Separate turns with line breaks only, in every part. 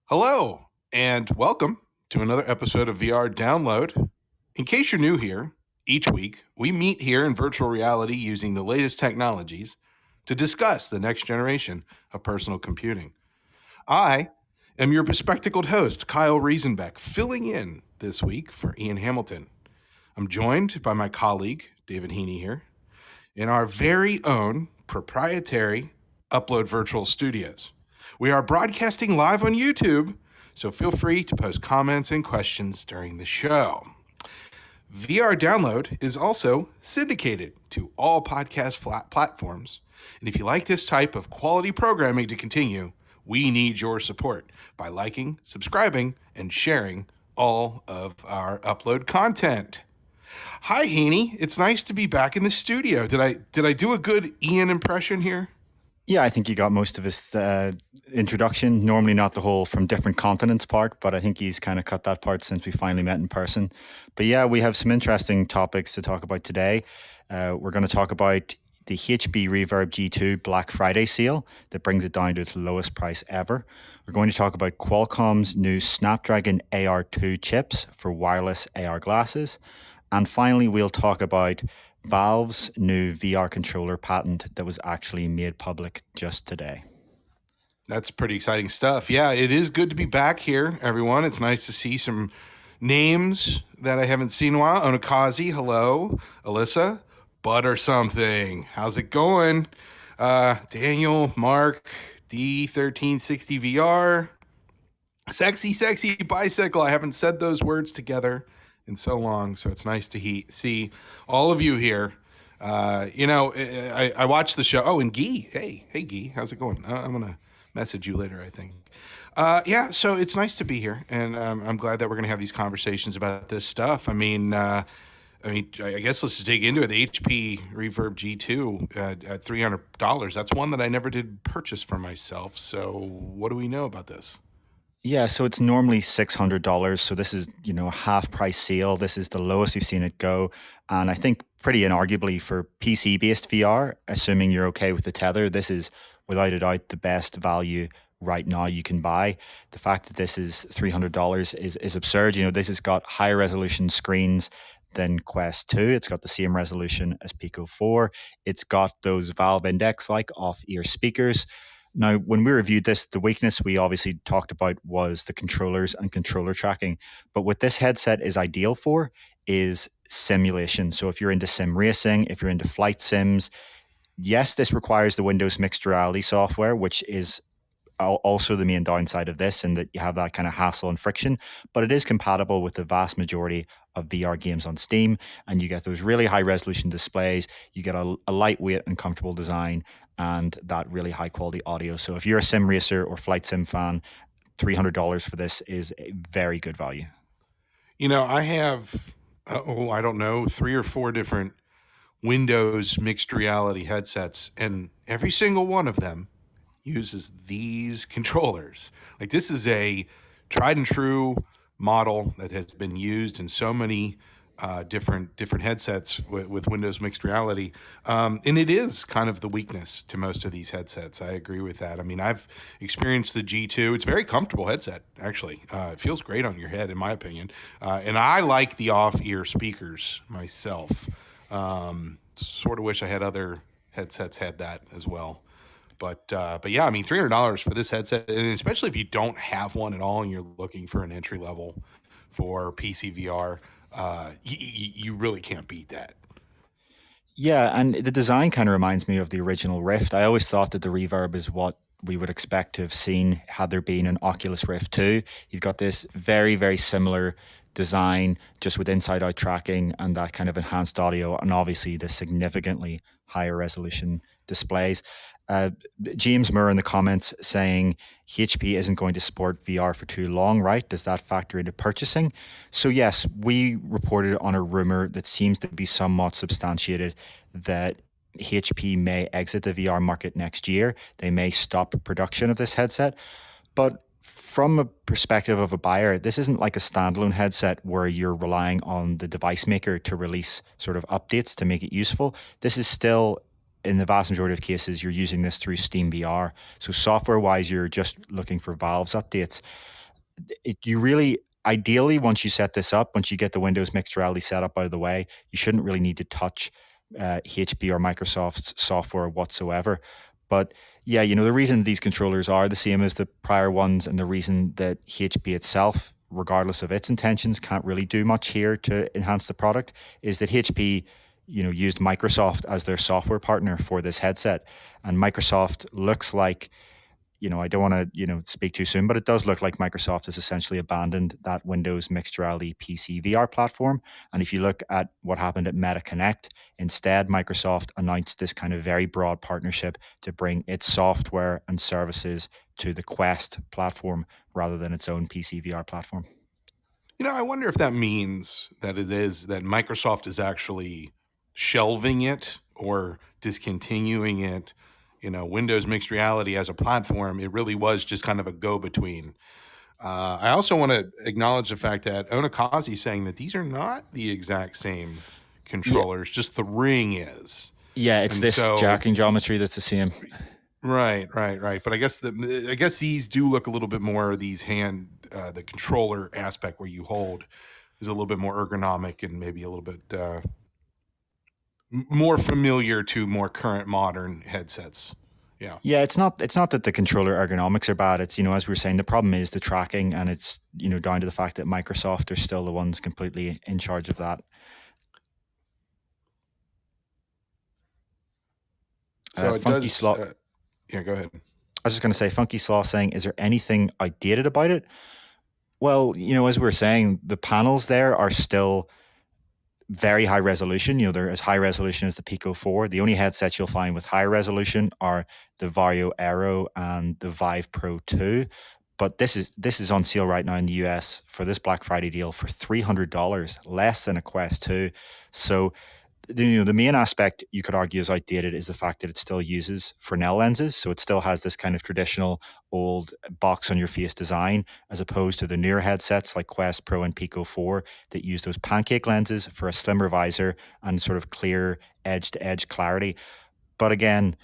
Hello, and welcome to another episode of VR Download. In case you're new here, each week we meet here in virtual reality using the latest technologies to discuss the next generation of personal computing. I am your bespectacled host, Kyle Riesenbeck, filling in this week for Ian Hamilton. I'm joined by my colleague, David Heaney, here in our very own proprietary Upload Virtual Studios. We are broadcasting live on YouTube, so feel free to post comments and questions during the show. VR Download is also syndicated to all podcast platforms. And if you like this type of quality programming to continue, we need your support by liking, subscribing, and sharing all of our upload content. Hi, Heaney. It's nice to be back in the studio. Did I do a good Ian impression here?
Yeah, I think you got most of his introduction. Normally not the whole from different continents part, but I think he's kind of cut that part since we finally met in person. But yeah, we have some interesting topics to talk about today. We're going to talk about the HP Reverb G2 Black Friday sale that brings it down to its lowest price ever. We're going to talk about Qualcomm's new Snapdragon AR2 chips for wireless AR glasses. And finally, we'll talk about Valve's new VR controller patent that was actually made public just today.
That's pretty exciting stuff. Yeah, it is good to be back here, everyone. It's nice to see some names that I haven't seen in a while. Onakazi, hello. Alyssa, Butter Something, how's it going? Daniel, Mark, D1360VR, Sexy Bicycle. I haven't said those words together in so long, so it's nice to see all of you here. I watched the show. Oh, and Guy, hey Guy, how's it going? I'm gonna message you later, I think. So it's nice to be here, and I'm glad that we're gonna have these conversations about this stuff. I guess let's just dig into it. The HP Reverb G2 at $300. That's one that I never did purchase for myself. So what do we know about this?
Yeah, so it's normally $600. So this is, a half price sale. This is the lowest we've seen it go. And I think pretty inarguably for PC-based VR, assuming you're okay with the tether, this is without a doubt the best value right now you can buy. The fact that this is $300 is absurd. This has got higher resolution screens than Quest 2. It's got the same resolution as Pico 4. It's got those Valve Index-like off-ear speakers. Now, when we reviewed this, the weakness we obviously talked about was the controllers and controller tracking. But what this headset is ideal for is simulation. So if you're into sim racing, if you're into flight sims, yes, this requires the Windows mixed reality software, which is also the main downside of this, and that you have that kind of hassle and friction, but it is compatible with the vast majority of VR games on Steam, and you get those really high resolution displays, you get a lightweight and comfortable design, and that really high quality audio. So if you're a sim racer or flight sim fan, $300 for this is a very good value.
I have, I don't know, 3 or 4 different Windows mixed reality headsets, and every single one of them uses these controllers. Like, this is a tried and true model that has been used in so many different headsets with Windows mixed reality, and it is kind of the weakness to most of these headsets. I agree with that. I mean, I've experienced the G2. It's a very comfortable headset, actually. It feels great on your head, in my opinion, and I like the off-ear speakers myself. Sort of wish I had other headsets had that as well. But yeah, I mean, $300 for this headset, and especially if you don't have one at all and you're looking for an entry level for PC VR, you really can't beat that.
Yeah, and the design kind of reminds me of the original Rift. I always thought that the Reverb is what we would expect to have seen had there been an Oculus Rift 2. You've got this very, very similar design, just with inside-out tracking and that kind of enhanced audio, and obviously the significantly higher resolution displays. James Moore in the comments saying HP isn't going to support VR for too long, right? Does that factor into purchasing? So yes, we reported on a rumor that seems to be somewhat substantiated that HP may exit the VR market next year. They may stop production of this headset. But from a perspective of a buyer, this isn't like a standalone headset where you're relying on the device maker to release sort of updates to make it useful. This is still, in the vast majority of cases, you're using this through Steam VR. So software-wise, you're just looking for Valve's updates. you really, ideally, once you set this up, once you get the Windows mixed reality setup out of the way, you shouldn't really need to touch HP or Microsoft's software whatsoever. But yeah, the reason these controllers are the same as the prior ones, and the reason that HP itself, regardless of its intentions, can't really do much here to enhance the product, is that HP, used Microsoft as their software partner for this headset. And Microsoft looks like, I don't want to, speak too soon, but it does look like Microsoft has essentially abandoned that Windows mixed reality PC VR platform. And if you look at what happened at Meta Connect, instead, Microsoft announced this kind of very broad partnership to bring its software and services to the Quest platform rather than its own PC VR platform.
I wonder if that means that it is that Microsoft is actually shelving it or discontinuing it. Windows mixed reality as a platform, it really was just kind of a go-between. I also want to acknowledge the fact that Onakazi saying that these are not the exact same controllers, just the ring is.
Yeah, it's
And
this
so,
jacking geometry that's the same.
right. But I guess these do look a little bit more the controller aspect where you hold is a little bit more ergonomic and maybe a little bit more familiar to more current modern headsets. Yeah.
Yeah, it's not that the controller ergonomics are bad. It's, as we were saying, the problem is the tracking, and it's, down to the fact that Microsoft are still the ones completely in charge of that.
So it
Funky
does.
Slot.
Yeah, go ahead.
I was just going to say, Funky Slaw saying, is there anything outdated about it? Well, as we were saying, the panels there are still very high resolution. They're as high resolution as the Pico 4. The only headsets you'll find with high resolution are the Vario Aero and the Vive Pro 2. But this is on sale right now in the US for this Black Friday deal for $300, less than a Quest 2. So the main aspect you could argue is outdated is the fact that it still uses Fresnel lenses. So it still has this kind of traditional old box on your face design, as opposed to the newer headsets like Quest Pro and Pico 4 that use those pancake lenses for a slimmer visor and sort of clear edge to edge clarity. But again,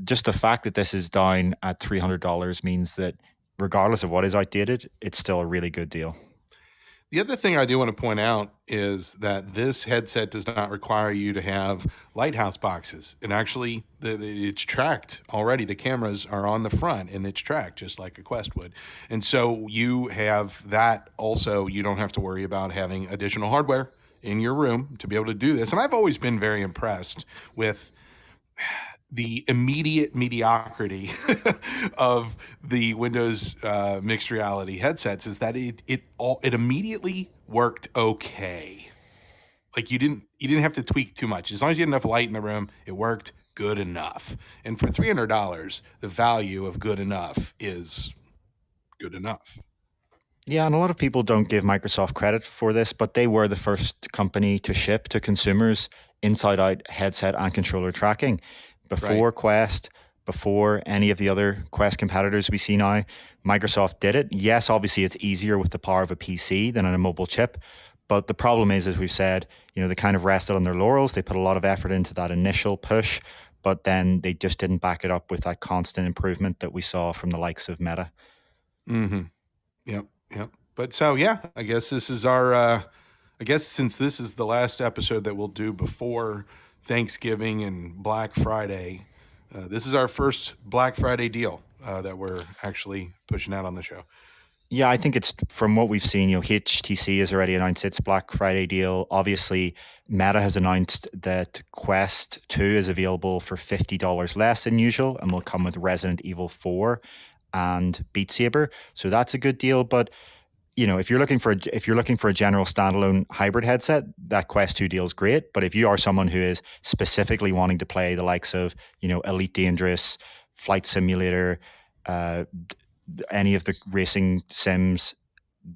just the fact that this is down at $300 means that regardless of what is outdated, it's still a really good deal.
The other thing I do want to point out is that this headset does not require you to have lighthouse boxes. And actually, it's tracked already. The cameras are on the front and it's tracked just like a Quest would. And so you have that also. You don't have to worry about having additional hardware in your room to be able to do this. And I've always been very impressed with the immediate mediocrity of the Windows mixed reality headsets is that it immediately worked okay. Like you didn't have to tweak too much. As long as you had enough light in the room, it worked good enough. And for $300, the value of good enough is good enough.
Yeah, and a lot of people don't give Microsoft credit for this, but they were the first company to ship to consumers inside out headset and controller tracking. Before
Right.
Quest, before any of the other Quest competitors we see now, Microsoft did it. Yes, obviously it's easier with the power of a PC than on a mobile chip. But the problem is, as we've said, they kind of rested on their laurels. They put a lot of effort into that initial push, but then they just didn't back it up with that constant improvement that we saw from the likes of Meta.
Mm-hmm. Yep. But so yeah, I guess this is our. I guess since this is the last episode that we'll do before Thanksgiving and Black Friday, this is our first Black Friday deal that we're actually pushing out on the show.
Yeah, I think it's from what we've seen, HTC has already announced its Black Friday deal. Obviously, Meta has announced that Quest 2 is available for $50 less than usual and will come with Resident Evil 4 and Beat Saber. So that's a good deal. But if you're looking for a general standalone hybrid headset, that Quest 2 deal is great. But if you are someone who is specifically wanting to play the likes of, Elite Dangerous, Flight Simulator, any of the racing sims,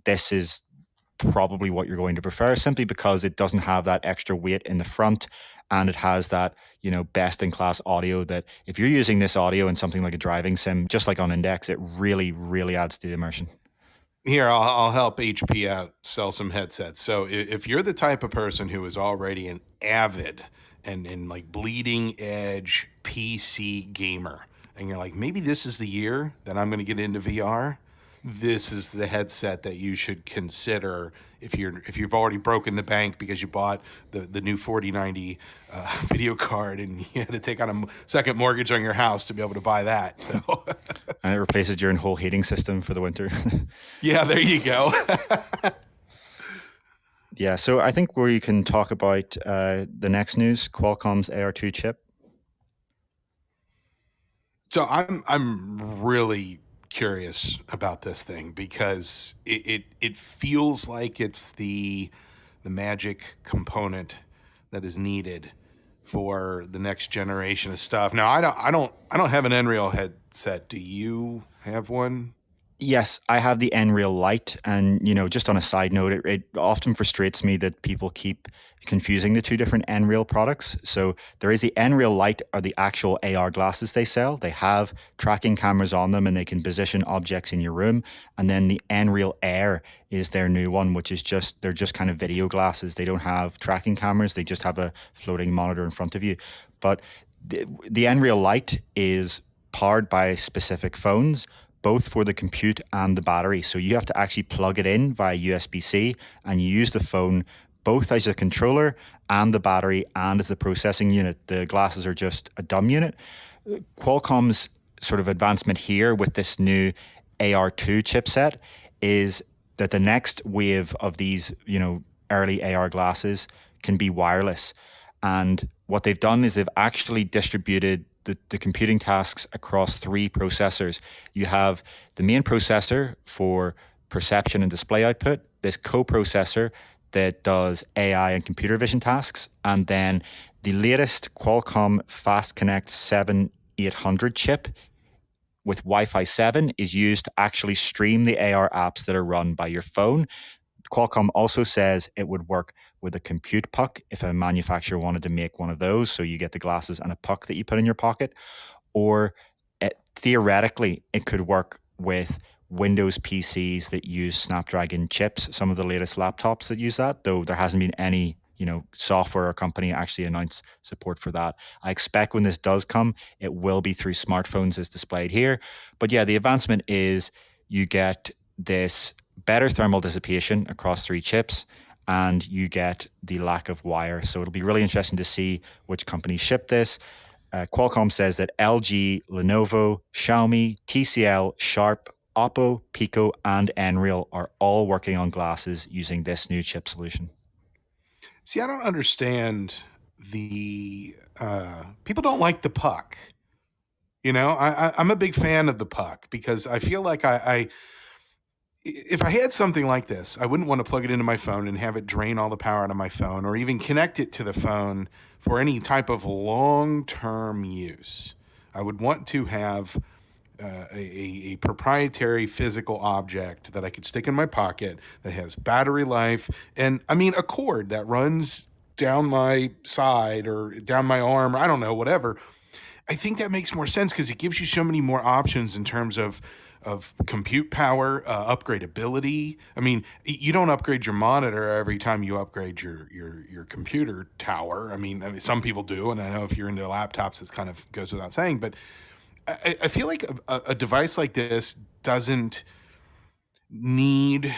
this is probably what you're going to prefer, simply because it doesn't have that extra weight in the front, and it has that best in class audio that if you're using this audio in something like a driving sim, just like on Index, it really, really adds to the immersion.
Here, I'll help HP out sell some headsets. So if you're the type of person who is already an avid and like bleeding edge PC gamer, and you're like, maybe this is the year that I'm going to get into VR, this is the headset that you should consider if you've already broken the bank because you bought the new 4090 video card and you had to take on a second mortgage on your house to be able to buy that. So
And it replaces your whole heating system for the winter.
yeah, there you go.
Yeah, so I think we can talk about the next news, Qualcomm's AR2 chip.
So I'm really curious about this thing because it feels like it's the magic component that is needed for the next generation of stuff. Now I don't have an Nreal headset. Do you have one?
Yes, I have the Nreal Lite, and just on a side note, it often frustrates me that people keep confusing the two different Nreal products. So there is the Nreal Lite, are the actual AR glasses they sell. They have tracking cameras on them, and they can position objects in your room. And then the Nreal Air is their new one, which is they're just kind of video glasses. They don't have tracking cameras. They just have a floating monitor in front of you. But the Nreal Lite is powered by specific phones, both for the compute and the battery. So you have to actually plug it in via USB-C, and you use the phone both as a controller and the battery and as the processing unit. The glasses are just a dumb unit. Qualcomm's sort of advancement here with this new AR2 chipset is that the next wave of these, early AR glasses can be wireless. And what they've done is they've actually distributed the computing tasks across three processors. You have the main processor for perception and display output, this co-processor that does AI and computer vision tasks, and then the latest Qualcomm Fast Connect 7800 chip with Wi-Fi 7 is used to actually stream the AR apps that are run by your phone. Qualcomm also says it would work with a compute puck if a manufacturer wanted to make one of those. So you get the glasses and a puck that you put in your pocket. Or theoretically, it could work with Windows PCs that use Snapdragon chips, some of the latest laptops that use that, though there hasn't been any software or company actually announce support for that. I expect when this does come, it will be through smartphones as displayed here. But yeah, the advancement is you get this better thermal dissipation across three chips, and you get the lack of wire. So it'll be really interesting to see which companies ship this. Qualcomm says that LG, Lenovo, Xiaomi, TCL, Sharp, Oppo, Pico, and Nreal are all working on glasses using this new chip solution.
See, I don't understand the people don't like the puck. I'm a big fan of the puck because I feel like I if I had something like this, I wouldn't want to plug it into my phone and have it drain all the power out of my phone or even connect it to the phone for any type of long-term use. I would want to have a proprietary physical object that I could stick in my pocket that has battery life and, I mean, a cord that runs down my side or down my arm, or I don't know, whatever. I think that makes more sense because it gives you so many more options in terms of compute power, upgradability. I mean, you don't upgrade your monitor every time you upgrade your computer tower. I mean, some people do, and I know if you're into laptops, it kind of goes without saying. But I feel like a device like this doesn't need.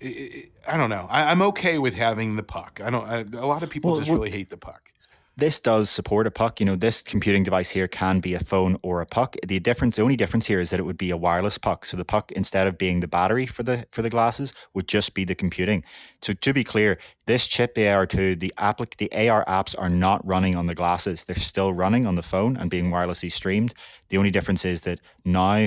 I don't know. I'm okay with having the puck. I don't. A lot of people just really hate the puck.
This does support a puck. This computing device here can be a phone or a puck. The only difference here is that it would be a wireless puck. So the puck, instead of being the battery for the glasses, would just be the computing. So to be clear, this chip, the AR2, the AR apps are not running on the glasses. They're still running on the phone and being wirelessly streamed. The only difference is that now,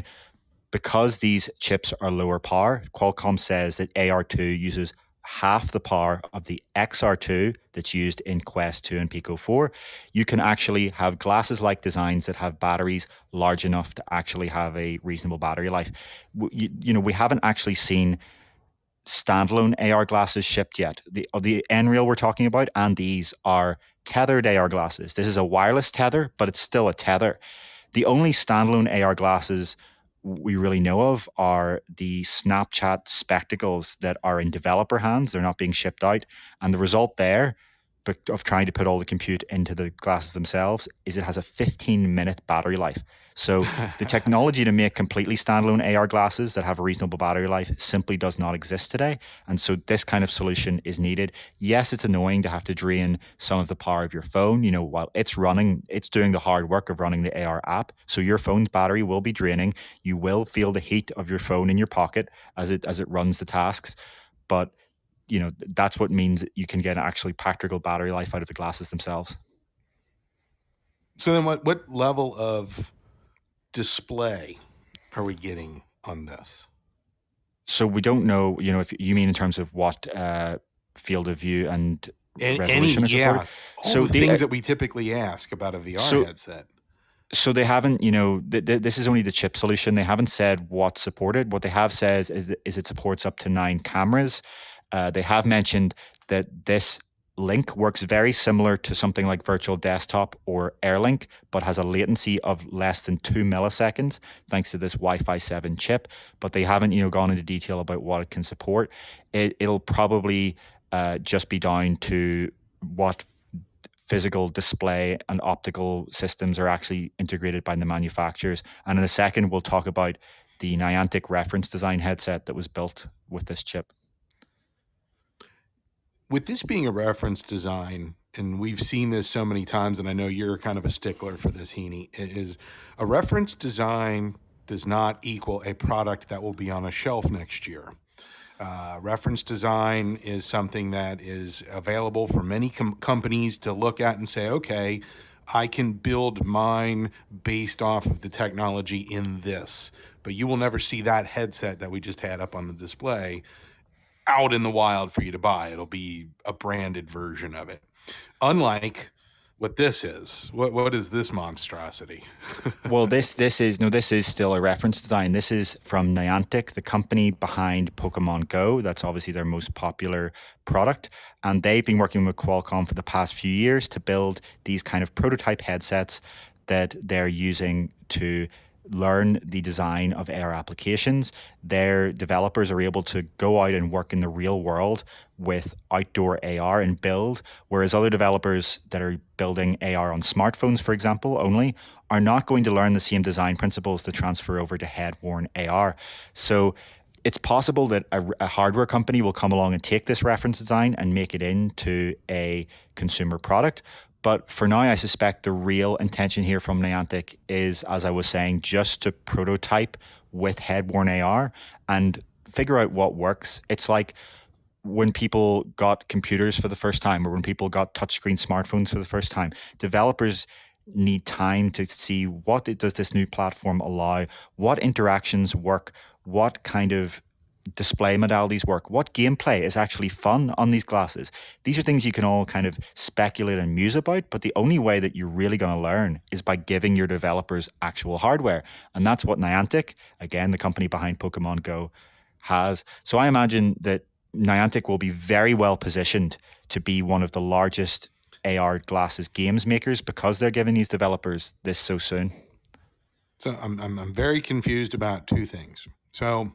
because these chips are lower power, Qualcomm says that AR2 uses half the power of the XR2 that's used in Quest 2 and Pico 4. You can actually have glasses-like designs that have batteries large enough to actually have a reasonable battery life. We haven't actually seen standalone AR glasses shipped yet. The Nreal we're talking about, and these are tethered AR glasses. This is a wireless tether, but it's still a tether. The only standalone AR glasses we really know of are the Snapchat spectacles that are in developer hands. They're not being shipped out. And the result there, of trying to put all the compute into the glasses themselves is it has a 15-minute battery life. So the technology to make completely standalone AR glasses that have a reasonable battery life simply does not exist today. And so this kind of solution is needed. Yes, it's annoying to have to drain some of the power of your phone. While it's running, it's doing the hard work of running the AR app. So your phone's battery will be draining. You will feel the heat of your phone in your pocket as it runs the tasks. But that's what means you can get an actually practical battery life out of the glasses themselves.
So then what level of display are we getting on this?
So we don't know, if you mean in terms of what field of view and resolution are supported.
So the things that we typically ask about a VR headset.
So they haven't, this is only the chip solution. They haven't said what's supported. What they have said is it supports up to 9 cameras. They have mentioned that this link works very similar to something like Virtual Desktop or AirLink, but has a latency of less than 2 milliseconds thanks to this Wi-Fi 7 chip. But they haven't, gone into detail about what it can support. It'll probably just be down to what physical display and optical systems are actually integrated by the manufacturers. And in a second, we'll talk about the Niantic reference design headset that was built with this chip.
With this being a reference design, and we've seen this so many times, and I know you're kind of a stickler for this, Heaney, is a reference design does not equal a product that will be on a shelf next year. Reference design is something that is available for many companies to look at and say, okay, I can build mine based off of the technology in this. But you will never see that headset that we just had up on the display out in the wild for you to buy. It'll be a branded version of it. Unlike what this is. What is this monstrosity?
Well, this is still a reference design. This is from Niantic, the company behind Pokemon Go. That's obviously their most popular product. And they've been working with Qualcomm for the past few years to build these kind of prototype headsets that they're using to learn the design of AR applications. Their developers are able to go out and work in the real world with outdoor AR and build, whereas other developers that are building AR on smartphones, for example, only, are not going to learn the same design principles to transfer over to head-worn AR. So it's possible that a hardware company will come along and take this reference design and make it into a consumer product. But for now, I suspect the real intention here from Niantic is, as I was saying, just to prototype with head-worn AR and figure out what works. It's like when people got computers for the first time or when people got touchscreen smartphones for the first time. Developers need time to see what does this new platform allow, what interactions work, what kind of display modalities work, what gameplay is actually fun on these glasses. These are things you can all kind of speculate and muse about, but the only way that you're really going to learn is by giving your developers actual hardware. And that's what Niantic, again, the company behind Pokemon Go, has. So I imagine that Niantic will be very well positioned to be one of the largest AR glasses games makers because they're giving these developers this so soon.
So I'm very confused about two things. So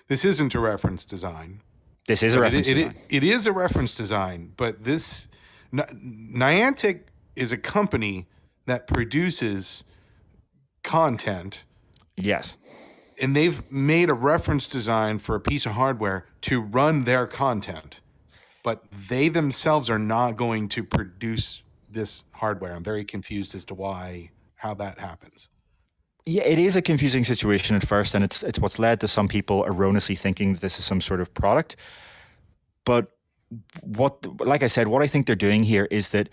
this isn't a reference design.
This is a reference design.
It is a reference design, but this Niantic is a company that produces content.
Yes.
And they've made a reference design for a piece of hardware to run their content. But they themselves are not going to produce this hardware. I'm very confused as to how that happens.
Yeah, it is a confusing situation at first, and it's what's led to some people erroneously thinking that this is some sort of product. But like I said, what I think they're doing here is that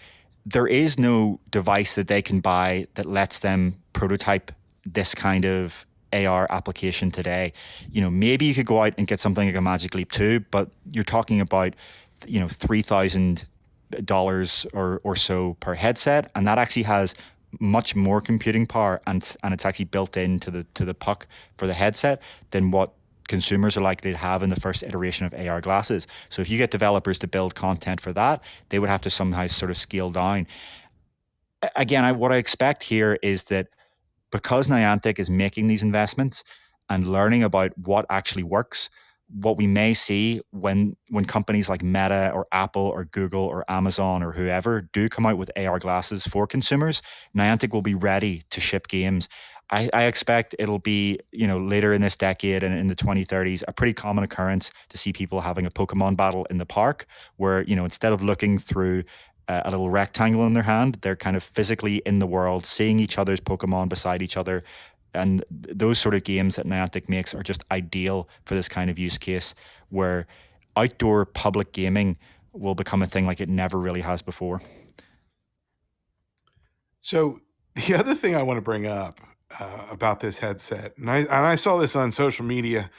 there is no device that they can buy that lets them prototype this kind of AR application today. Maybe you could go out and get something like a Magic Leap 2, but you're talking about, $3,000 or so per headset, and that actually has much more computing power and it's actually built into the puck for the headset than what consumers are likely to have in the first iteration of AR glasses. So if you get developers to build content for that, they would have to somehow sort of scale down. Again, what I expect here is that because Niantic is making these investments and learning about what actually works, what we may see when companies like Meta or Apple or Google or Amazon or whoever do come out with AR glasses for consumers, Niantic will be ready to ship games. I expect it'll be, later in this decade and in the 2030s, a pretty common occurrence to see people having a Pokemon battle in the park where, instead of looking through a little rectangle in their hand, they're kind of physically in the world, seeing each other's Pokemon beside each other. And those sort of games that Niantic makes are just ideal for this kind of use case where outdoor public gaming will become a thing like it never really has before.
So the other thing I want to bring up about this headset, and I saw this on social media.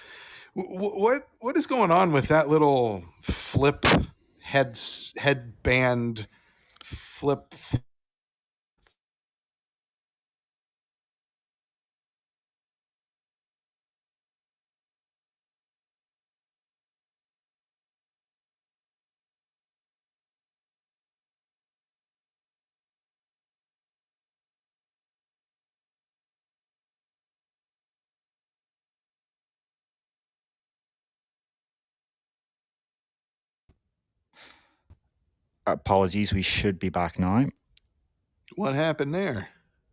What is going on with that little flip headband flip?
Apologies, we should be back now.
What happened there?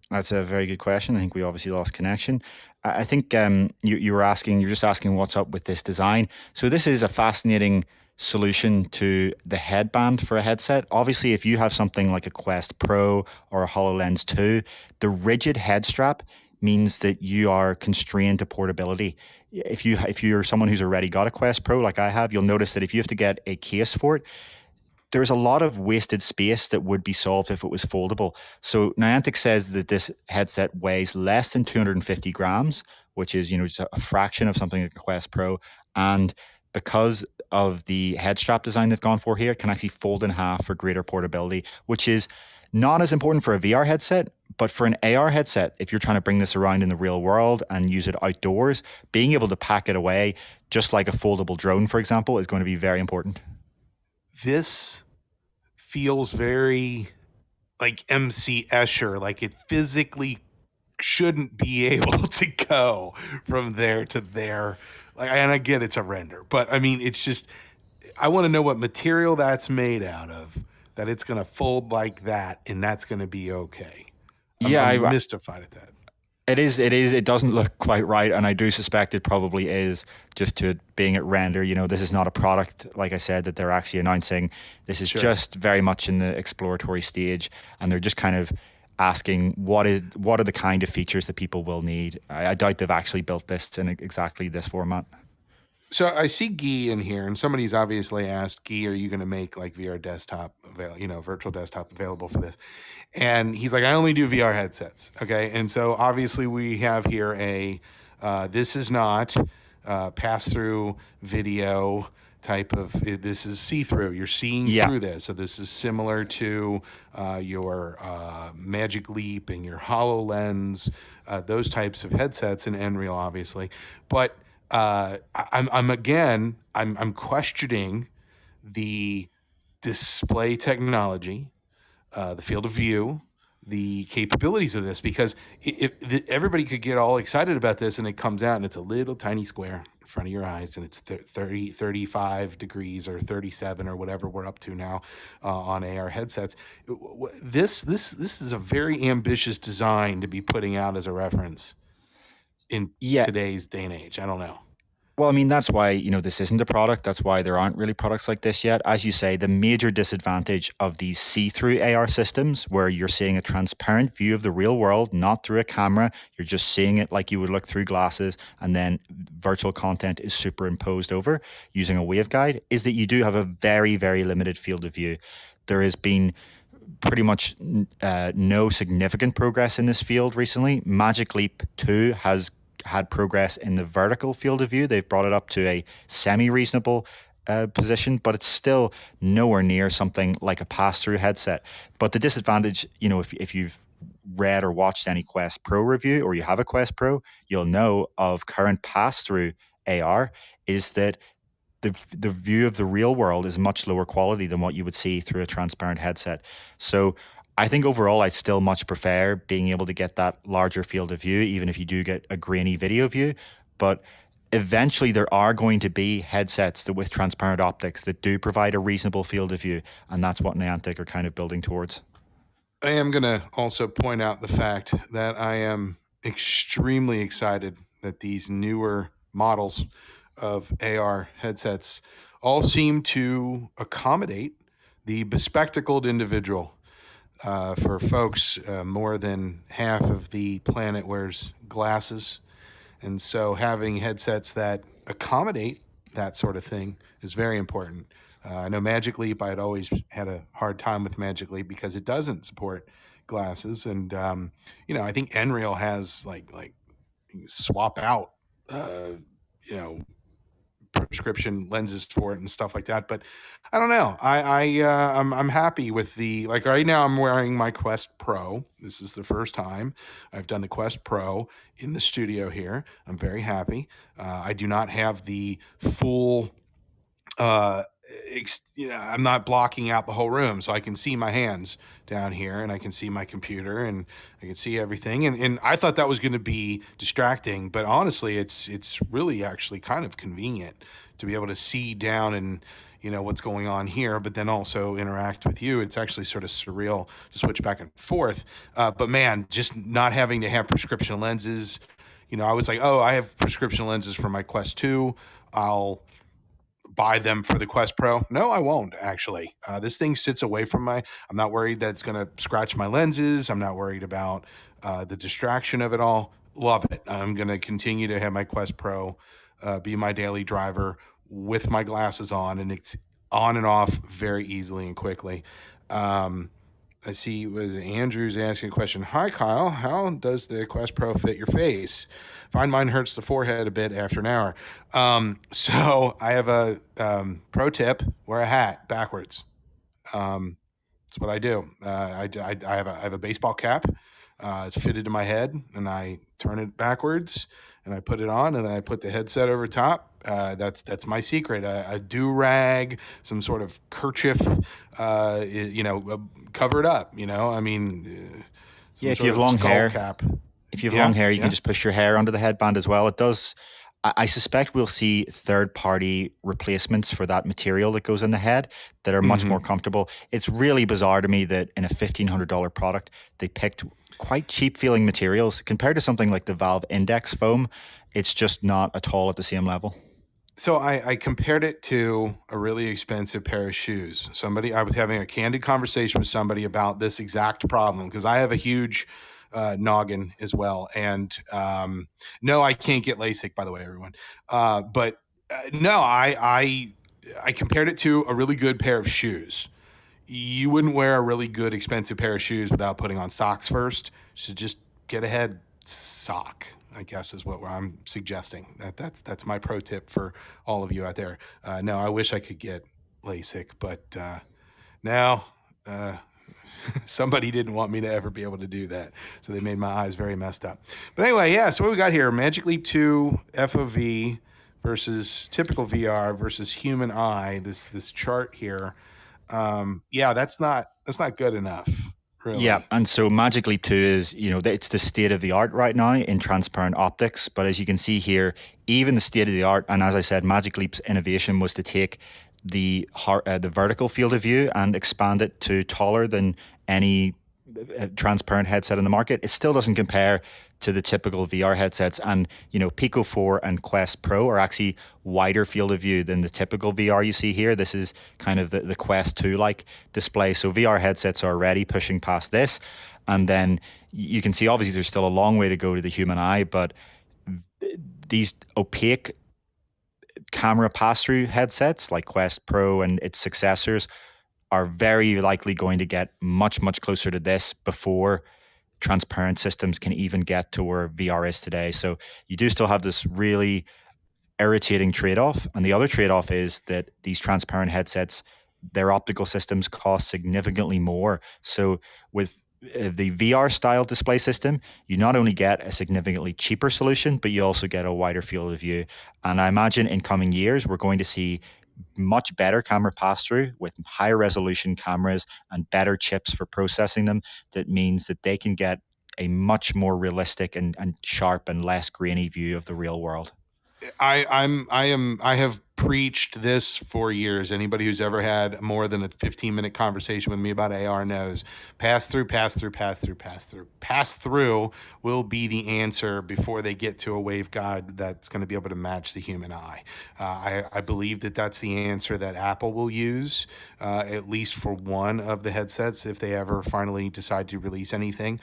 That's a very good question. I think we obviously lost connection. I think you're just asking what's up with this design. So this is a fascinating solution to the headband for a headset. Obviously, if you have something like a Quest Pro or a HoloLens 2, the rigid head strap means that you are constrained to portability. If you're someone who's already got a Quest Pro like I have, you'll notice that if you have to get a case for it, there's a lot of wasted space that would be solved if it was foldable. So Niantic says that this headset weighs less than 250 grams, which is, just a fraction of something like a Quest Pro. And because of the head strap design they've gone for here, it can actually fold in half for greater portability, which is not as important for a VR headset, but for an AR headset, if you're trying to bring this around in the real world and use it outdoors, being able to pack it away, just like a foldable drone, for example, is going to be very important.
This feels very like MC Escher, like it physically shouldn't be able to go from there to there. Like, and I get it's a render, but I mean, it's just, I want to know what material that's made out of, that it's going to fold like that, and that's going to be okay. I'm mystified at that.
It is. It doesn't look quite right, and I do suspect it probably is just to being at render. This is not a product, like I said, that they're actually announcing. This is just very much in the exploratory stage, and they're just kind of asking what are the kind of features that people will need. I doubt they've actually built this in exactly this format.
So I see Guy in here, and somebody's obviously asked, Guy, are you going to make like VR desktop, virtual desktop available for this? And he's like, I only do VR headsets. Okay. And so obviously we have here this is not pass through video type of, this is see through. You're seeing through this. So this is similar to your Magic Leap and your HoloLens, those types of headsets, and Nreal, obviously. But I'm questioning the display technology, the field of view, the capabilities of this, because everybody could get all excited about this, and it comes out and it's a little tiny square in front of your eyes, and it's 35 degrees or 37 or whatever we're up to now on AR headsets. This is a very ambitious design to be putting out as a reference in today's day and age. I don't know.
Well, I mean, that's why, this isn't a product. That's why there aren't really products like this yet. As you say, the major disadvantage of these see-through AR systems, where you're seeing a transparent view of the real world, not through a camera, you're just seeing it like you would look through glasses, and then virtual content is superimposed over using a waveguide, is that you do have a very, very limited field of view. There has been pretty much no significant progress in this field recently. Magic Leap 2 has had progress in the vertical field of view. They've brought it up to a semi-reasonable position, but it's still nowhere near something like a pass-through headset. But the disadvantage, if you've read or watched any Quest Pro review, or you have a Quest Pro, you'll know of current pass-through AR is that the view of the real world is much lower quality than what you would see through a transparent headset. So I think overall, I still much prefer being able to get that larger field of view, even if you do get a grainy video view. But eventually there are going to be headsets that with transparent optics that do provide a reasonable field of view, and that's what Niantic are kind of building towards.
I am going to also point out the fact that I am extremely excited that these newer models of AR headsets all seem to accommodate the bespectacled individual. For folks, more than half of the planet wears glasses. And so having headsets that accommodate that sort of thing is very important. I know Magic Leap, I had always had a hard time with Magic Leap because it doesn't support glasses. And, I think Nreal has like swap out, uh, you know, prescription lenses for it and stuff like that. But I don't know. I'm happy with the like right now. I'm wearing my Quest Pro. This is the first time I've done the Quest Pro in the studio here. I'm very happy. I do not have the full I'm not blocking out the whole room, so I can see my hands down here, and I can see my computer, and I can see everything. And I thought that was going to be distracting, but honestly, it's really actually kind of convenient to be able to see down and what's going on here, but then also interact with you. It's actually sort of surreal to switch back and forth. But man, just not having to have prescription lenses. I was like, oh, I have prescription lenses for my Quest 2. I'll buy them for the Quest Pro. No, I won't actually. This thing sits away from I'm not worried that it's going to scratch my lenses. I'm not worried about the distraction of it all. Love it. I'm going to continue to have my Quest Pro be my daily driver with my glasses on, and it's on and off very easily and quickly. I see was Andrew's asking a question. Hi, Kyle. How does the Quest Pro fit your face? Find mine hurts the forehead a bit after an hour. So I have a pro tip: wear a hat backwards. That's what I do. I have a baseball cap. It's fitted to my head, and I turn it backwards, and I put it on, and then I put the headset over top. That's my secret. A do rag, some sort of kerchief, cover it up. I mean,
Yeah,
some
if you
sort
have
of
long
skull
hair,
cap.
if you have
Yeah,
long hair, you
yeah.
can just push your hair under the headband as well. It does. I suspect we'll see third-party replacements for that material that goes in the head that are much more
Hmm.
comfortable. It's really bizarre to me that in a $1,500 product, they picked quite cheap-feeling materials compared to something like the Valve Index foam. It's just not at all at the same level.
So I compared it to a really expensive pair of shoes. I was having a candid conversation with somebody about this exact problem because I have a huge noggin as well. And no, I can't get LASIK, by the way, everyone. But no, I compared it to a really good pair of shoes. You wouldn't wear a really good expensive pair of shoes without putting on socks first. So just get a head sock, I guess is what I'm suggesting. That's my pro tip for all of you out there. No, I wish I could get LASIK, but now somebody didn't want me to ever be able to do that, so they made my eyes very messed up. But anyway, yeah. So what we got here: Magic Leap 2 FOV versus typical VR versus human eye. This chart here. Yeah, that's not good enough,
Yeah,
really.
and so Magic Leap 2 is, it's the state of the art right now in transparent optics. But as you can see here, even the state of the art, and as I said, Magic Leap's innovation was to take the vertical field of view and expand it to taller than any transparent headset in the market. It still doesn't compare to the typical VR headsets. And, Pico 4 and Quest Pro are actually wider field of view than the typical VR you see here. This is kind of the Quest 2 like display. So VR headsets are already pushing past this. And then you can see, obviously, there's still a long way to go to the human eye, but these opaque camera pass-through headsets like Quest Pro and its successors are very likely going to get much, much closer to this before transparent systems can even get to where VR is today. So you do still have this really irritating trade-off. And the other trade-off is that these transparent headsets, their optical systems cost significantly more. So with the VR style display system, you not only get a significantly cheaper solution, but you also get a wider field of view. And I imagine in coming years, we're going to see much better camera pass-through with higher resolution cameras and better chips for processing them. That means that they can get a much more realistic and sharp and less grainy view of the real world.
I have preached this for years. Anybody who's ever had more than a 15-minute conversation with me about AR knows pass through, pass through, pass through, pass through. Pass through will be the answer before they get to a waveguide that's going to be able to match the human eye. I believe that that's the answer that Apple will use, at least for one of the headsets if they ever finally decide to release anything.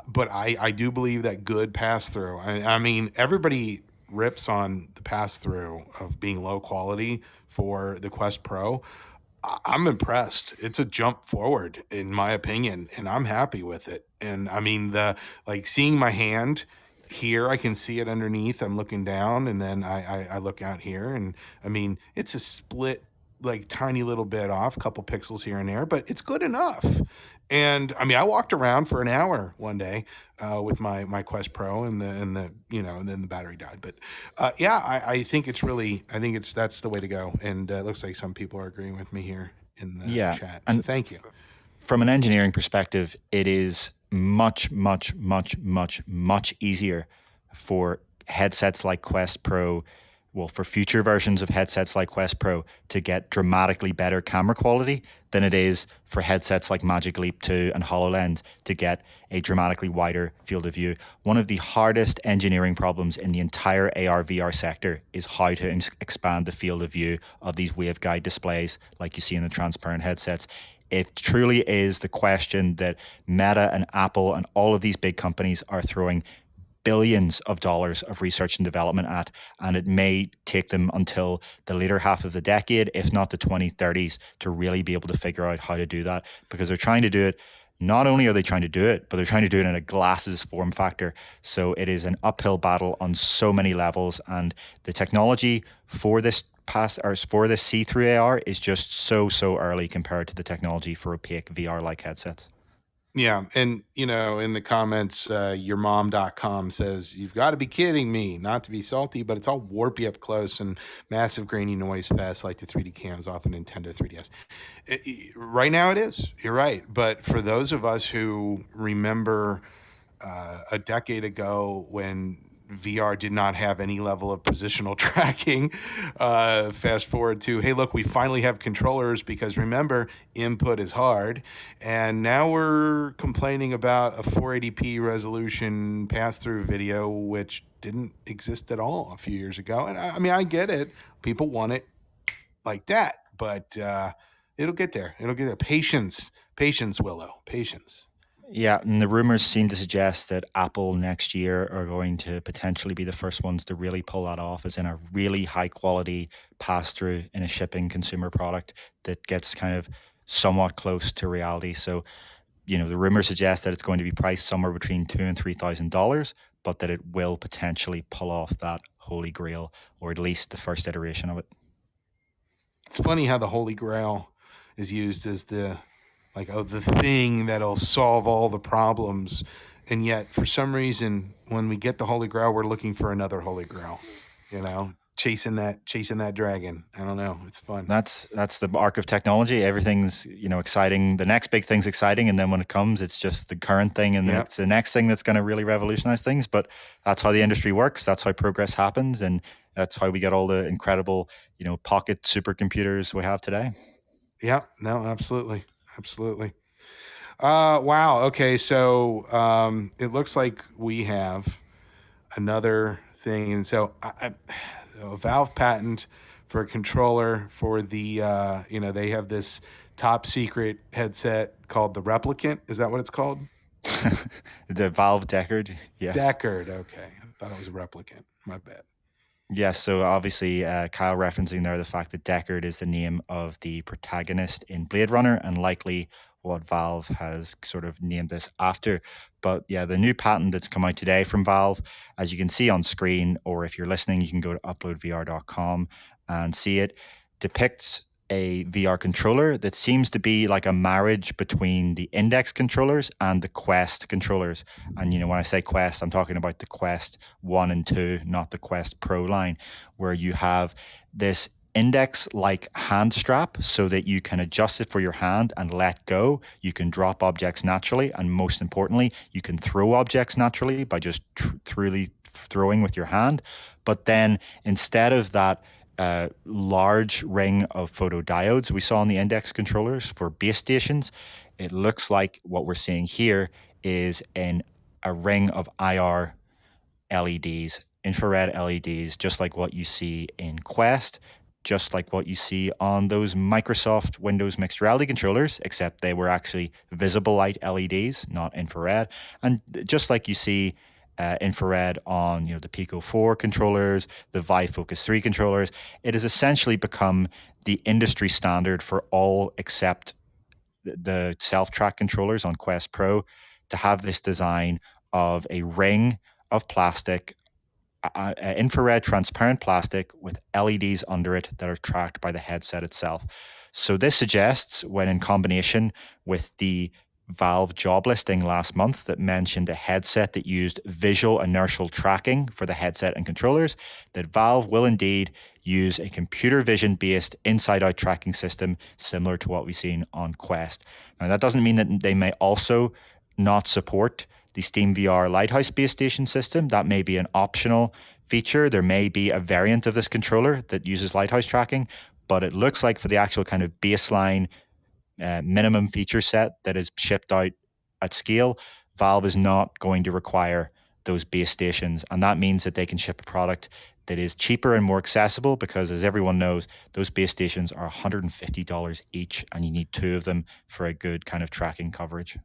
But I do believe that good pass through. I mean, everybody rips on the pass through of being low quality for the Quest Pro. I'm impressed. It's a jump forward in my opinion, and I'm happy with it. And I mean, the like seeing my hand here, I can see it underneath. I'm looking down, and then I look out here, and I mean, it's a split like tiny little bit off, a couple pixels here and there, but it's good enough. And I mean, I walked around for an hour one day with my Quest Pro, and then the battery died. But yeah, I think it's really, I think that's the way to go. And it looks like some people are agreeing with me here in the
Yeah.
chat. So
And
thank you.
from an engineering perspective, it is much, much, much, much, much easier for headsets like Quest Pro, well, for future versions of headsets like Quest Pro to get dramatically better camera quality than it is for headsets like Magic Leap 2 and HoloLens to get a dramatically wider field of view. One of the hardest engineering problems in the entire AR VR sector is how to expand the field of view of these waveguide displays like you see in the transparent headsets. It truly is the question that Meta and Apple and all of these big companies are throwing billions of dollars of research and development at, and it may take them until the later half of the decade, if not the 2030s, to really be able to figure out how to do that, because they're trying to do it. Not only are they trying to do it, but they're trying to do it in a glasses form factor. So it is an uphill battle on so many levels, and the technology for this for this see-through AR is just so early compared to the technology for opaque VR-like headsets.
Yeah, and in the comments, yourmom.com says, "You've got to be kidding me, not to be salty, but it's all warpy up close and massive grainy noise fest like the 3D cams off a Nintendo 3DS." Right now it is. You're right. But for those of us who remember a decade ago when VR did not have any level of positional tracking. Fast forward to, hey, look, we finally have controllers because remember, input is hard. And now we're complaining about a 480p resolution pass-through video, which didn't exist at all a few years ago. And I mean, I get it. People want it like that, but it'll get there. It'll get there. Patience, Willow, patience.
Yeah, and the rumors seem to suggest that Apple next year are going to potentially be the first ones to really pull that off, as in a really high quality pass through in a shipping consumer product that gets kind of somewhat close to reality. So, the rumors suggest that it's going to be priced somewhere between $2,000 and $3,000, but that it will potentially pull off that holy grail, or at least the first iteration of it.
It's funny how the Holy Grail is used as the thing that'll solve all the problems, and yet for some reason when we get the Holy Grail, we're looking for another Holy Grail. Chasing that dragon. I don't know. It's fun.
That's the arc of technology. Everything's exciting. The next big thing's exciting, and then when it comes, it's just the current thing, and then it's the next thing that's going to really revolutionize things. But that's how the industry works. That's how progress happens, and that's how we get all the incredible pocket supercomputers we have today.
Yeah. No. Absolutely. Wow. Okay. So it looks like we have another thing, and so a Valve patent for a controller for the they have this top secret headset called the Replicant. Is that what it's called?
The Valve Deckard. Yes.
Deckard. Okay, I thought it was a Replicant. My bad.
Yes, so obviously Kyle referencing there the fact that Deckard is the name of the protagonist in Blade Runner, and likely what Valve has sort of named this after. But yeah, the new patent that's come out today from Valve, as you can see on screen, or if you're listening, you can go to uploadvr.com and see it, depicts a VR controller that seems to be like a marriage between the Index controllers and the Quest controllers. And when I say Quest, I'm talking about the Quest 1 and 2, not the Quest Pro line, where you have this index-like hand strap so that you can adjust it for your hand and let go. You can drop objects naturally, and most importantly, you can throw objects naturally by just truly throwing with your hand. But then instead of that large ring of photodiodes we saw on the index controllers for base stations, it looks like what we're seeing here is a ring of IR LEDs, infrared LEDs, just like what you see in Quest, just like what you see on those Microsoft Windows mixed reality controllers, except they were actually visible light LEDs, not infrared. And just like you see infrared on the Pico 4 controllers, the Vive Focus 3 controllers, it has essentially become the industry standard for all except the self-track controllers on Quest Pro to have this design of a ring of plastic, infrared transparent plastic with LEDs under it that are tracked by the headset itself. So this suggests, when in combination with the Valve job listing last month that mentioned a headset that used visual inertial tracking for the headset and controllers, that Valve will indeed use a computer vision based inside out tracking system similar to what we've seen on Quest. Now, that doesn't mean that they may also not support the Steam VR Lighthouse base station system. That may be an optional feature. There may be a variant of this controller that uses Lighthouse tracking, but it looks like for the actual kind of baseline minimum feature set that is shipped out at scale, Valve is not going to require those base stations. And that means that they can ship a product that is cheaper and more accessible because, as everyone knows, those base stations are $150 each, and you need 2 of them for a good kind of tracking coverage.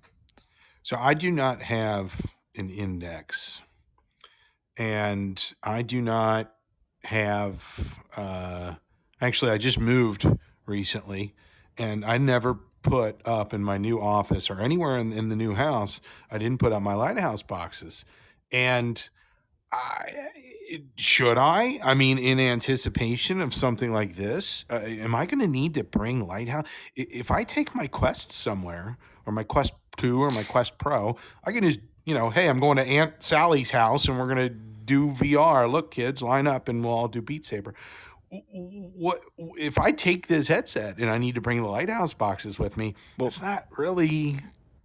So I do not have an index, and I do not have. Actually, I just moved recently, and I never put up in my new office or anywhere in the new house. I didn't put up my lighthouse boxes, and should I? I mean, in anticipation of something like this, am I going to need to bring Lighthouse? If I take my Quest somewhere, or my Quest 2 or my Quest Pro, I can just, hey, I'm going to Aunt Sally's house and we're going to do VR. Look, kids, line up and we'll all do Beat Saber. What if I take this headset and I need to bring the Lighthouse boxes with me? Well, it's not really.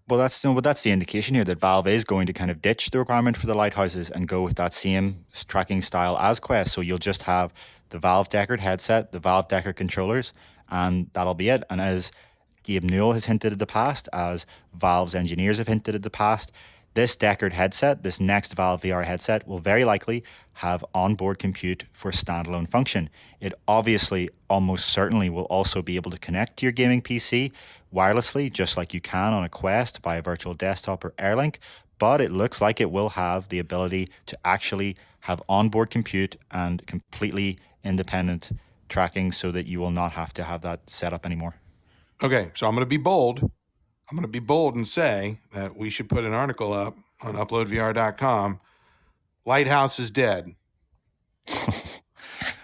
Well, that's the indication here that Valve is going to kind of ditch the requirement for the lighthouses and go with that same tracking style as Quest. So you'll just have the Valve Deckard headset, the Valve Deckard controllers, and that'll be it. And as Gabe Newell has hinted in the past, as Valve's engineers have hinted in the past, this Deckard headset, this next Valve VR headset, will very likely have onboard compute for standalone function. It obviously, almost certainly, will also be able to connect to your gaming PC wirelessly, just like you can on a Quest via virtual desktop or AirLink, but it looks like it will have the ability to actually have onboard compute and completely independent tracking so that you will not have to have that set up anymore.
Okay, so I'm going to be bold. I'm going to be bold and say that we should put an article up on UploadVR.com. Lighthouse is dead.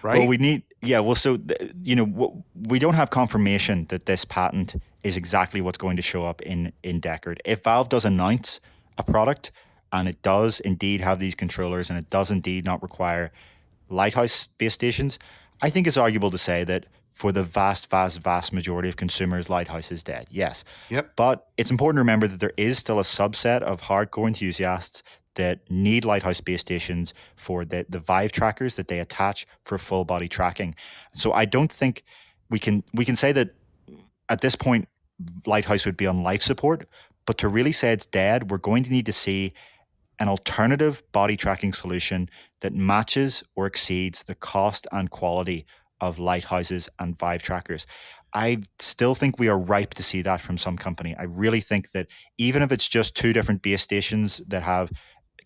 Right?
Well, we don't have confirmation that this patent is exactly what's going to show up in Deckard. If Valve does announce a product and it does indeed have these controllers and it does indeed not require Lighthouse base stations, I think it's arguable to say that for the vast, vast, vast majority of consumers, Lighthouse is dead. Yes.
Yep.
But it's important to remember that there is still a subset of hardcore enthusiasts that need Lighthouse base stations for the Vive trackers that they attach for full body tracking. So I don't think we can say that at this point Lighthouse would be on life support, but to really say it's dead, we're going to need to see an alternative body tracking solution that matches or exceeds the cost and quality of Lighthouses and Vive trackers. I still think we are ripe to see that from some company. I really think that even if it's just 2 different base stations that have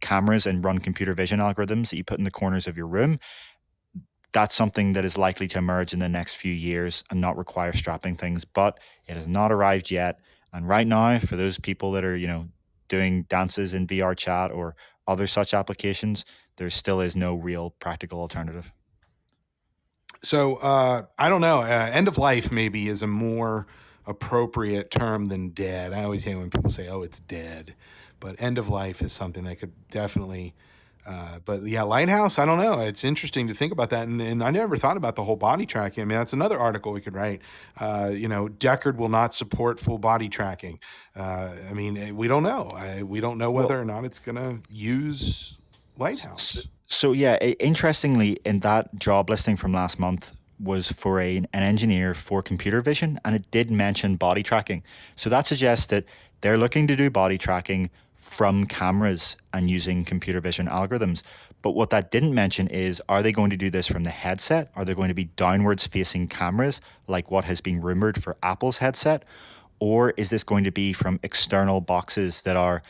cameras and run computer vision algorithms that you put in the corners of your room, that's something that is likely to emerge in the next few years and not require strapping things, but it has not arrived yet. And right now, for those people that are, doing dances in VR chat or other such applications, there still is no real practical alternative.
So I don't know. End of life maybe is a more appropriate term than dead. I always hate when people say, "Oh, it's dead," but end of life is something that could definitely But yeah, Lighthouse, I don't know. It's interesting to think about that. And I never thought about the whole body tracking. I mean, that's another article we could write. Deckard will not support full body tracking. I mean, we don't know. We don't know whether
Well,
or not it's going to use Lighthouse.
so yeah, interestingly, in that job listing from last month was for an engineer for computer vision, and it did mention body tracking. So that suggests that they're looking to do body tracking from cameras and using computer vision algorithms. But what that didn't mention is, are they going to do this from the headset? Are there going to be downwards facing cameras like what has been rumored for Apple's headset? Or is this going to be from external boxes that are,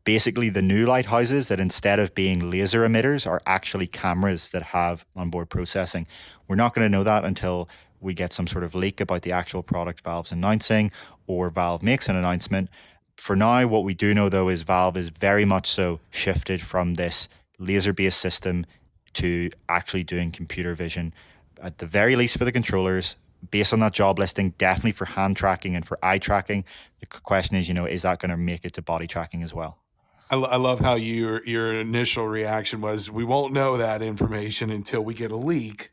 basically the new lighthouses that instead of being laser emitters are actually cameras that have onboard processing? We're not going to know that until we get some sort of leak about the actual product Valve's announcing or Valve makes an announcement. For now, what we do know though is Valve is very much so shifted from this laser based system to actually doing computer vision, at the very least for the controllers. Based on that job listing, definitely for hand tracking and for eye tracking. The question is that going to make it to body tracking as well?
I love how your initial reaction was, we won't know that information until we get a leak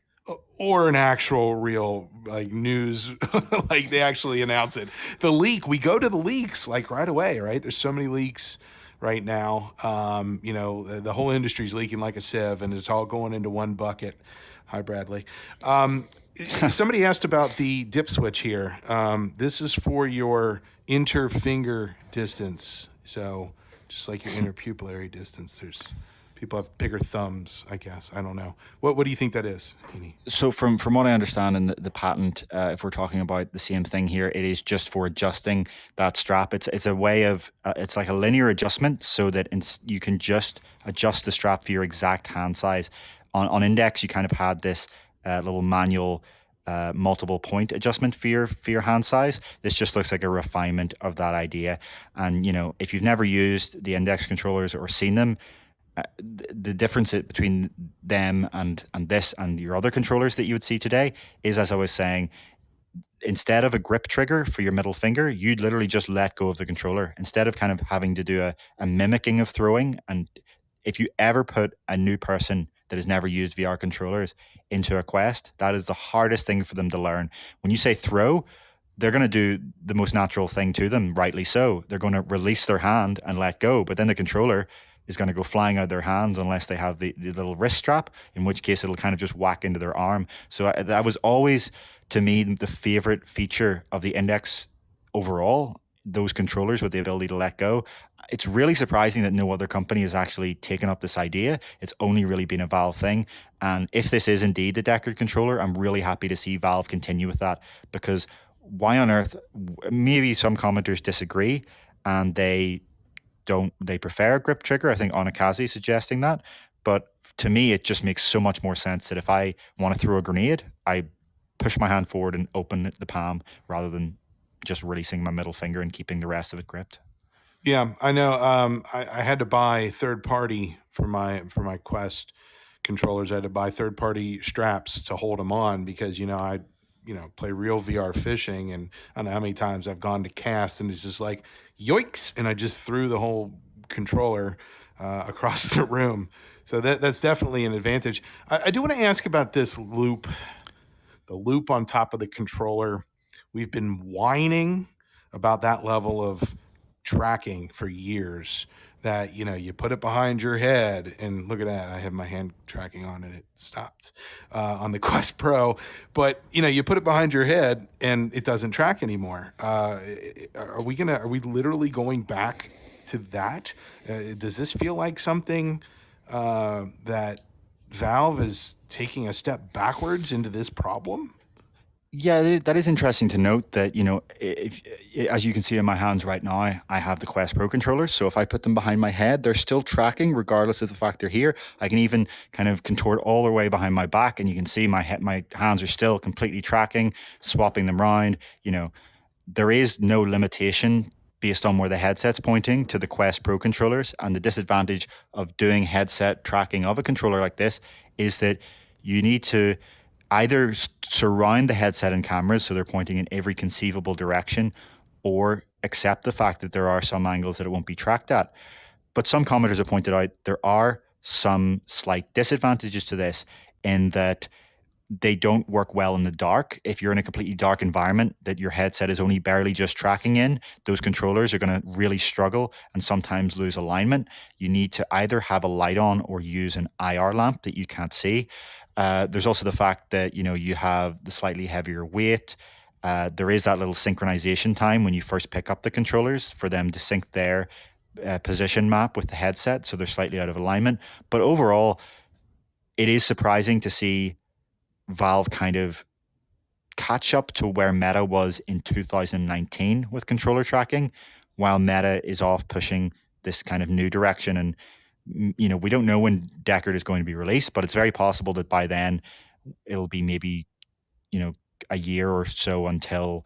or an actual real like news, like they actually announce it. The leak, we go to the leaks like right away, right? There's so many leaks right now. The whole industry's leaking like a sieve, and it's all going into one bucket. Hi, Bradley. Somebody asked about the dip switch here. This is for your interfinger distance. So just like your interpupillary distance, there's people have bigger thumbs, I guess. I don't know. What do you think that is, Heaney?
So from what I understand in the patent, if we're talking about the same thing here, it is just for adjusting that strap. It's a way of it's like a linear adjustment, so that you can just adjust the strap for your exact hand size. On Index, you kind of had this little manual multiple point adjustment for your hand size. This just looks like a refinement of that idea. And if you've never used the Index controllers or seen them, the difference between them and this and your other controllers that you would see today is, as I was saying, instead of a grip trigger for your middle finger, you'd literally just let go of the controller instead of kind of having to do a mimicking of throwing. And if you ever put a new person that has never used VR controllers into a Quest, that is the hardest thing for them to learn. When you say throw, they're going to do the most natural thing to them, rightly so. They're going to release their hand and let go, but then the controller is going to go flying out of their hands unless they have the little wrist strap, in which case it'll kind of just whack into their arm. So that was always, to me, the favorite feature of the Index overall, those controllers with the ability to let go. It's really surprising that no other company has actually taken up this idea. It's only really been a Valve thing. And if this is indeed the Deckard controller, I'm really happy to see Valve continue with that, because why on earth, maybe some commenters disagree and they prefer a grip trigger. I think Onakazi suggesting that. But to me, it just makes so much more sense that if I want to throw a grenade, I push my hand forward and open the palm rather than just releasing my middle finger and keeping the rest of it gripped.
Yeah, I know. I had to buy third party for my Quest controllers. I had to buy third party straps to hold them on because I play real VR fishing, and I don't know how many times I've gone to cast and it's just like yoinks, and I just threw the whole controller across the room. So that's definitely an advantage. I do want to ask about this loop, the loop on top of the controller. We've been whining about that level of tracking for years, that you put it behind your head, and look at that, I have my hand tracking on and it stopped on the Quest Pro, but you put it behind your head and it doesn't track anymore. Are we literally going back to that? Does this feel like something that Valve is taking a step backwards into this problem?
Yeah, that is interesting to note that, if, as you can see in my hands right now, I have the Quest Pro controllers. So if I put them behind my head, they're still tracking regardless of the fact they're here. I can even kind of contort all the way behind my back, and you can see my hands are still completely tracking, swapping them around. There is no limitation based on where the headset's pointing to the Quest Pro controllers. And the disadvantage of doing headset tracking of a controller like this is that you need to either surround the headset and cameras so they're pointing in every conceivable direction, or accept the fact that there are some angles that it won't be tracked at. But some commenters have pointed out there are some slight disadvantages to this in that they don't work well in the dark. If you're in a completely dark environment that your headset is only barely just tracking in, those controllers are going to really struggle and sometimes lose alignment. You need to either have a light on or use an IR lamp that you can't see. There's also the fact that you have the slightly heavier weight. There is that little synchronization time when you first pick up the controllers for them to sync their position map with the headset, so they're slightly out of alignment. But overall, it is surprising to see Valve kind of catch up to where Meta was in 2019 with controller tracking, while Meta is off pushing this kind of new direction. And we don't know when Deckard is going to be released, but it's very possible that by then it'll be maybe a year or so until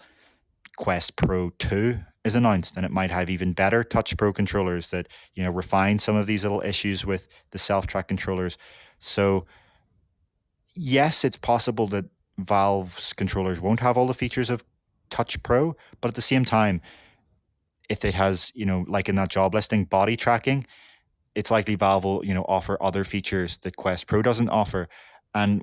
Quest Pro 2 is announced, and it might have even better Touch Pro controllers that refine some of these little issues with the self-track controllers. So yes, it's possible that Valve's controllers won't have all the features of Touch Pro, but at the same time, if it has, like in that job listing, body tracking, it's likely Valve will, offer other features that Quest Pro doesn't offer. And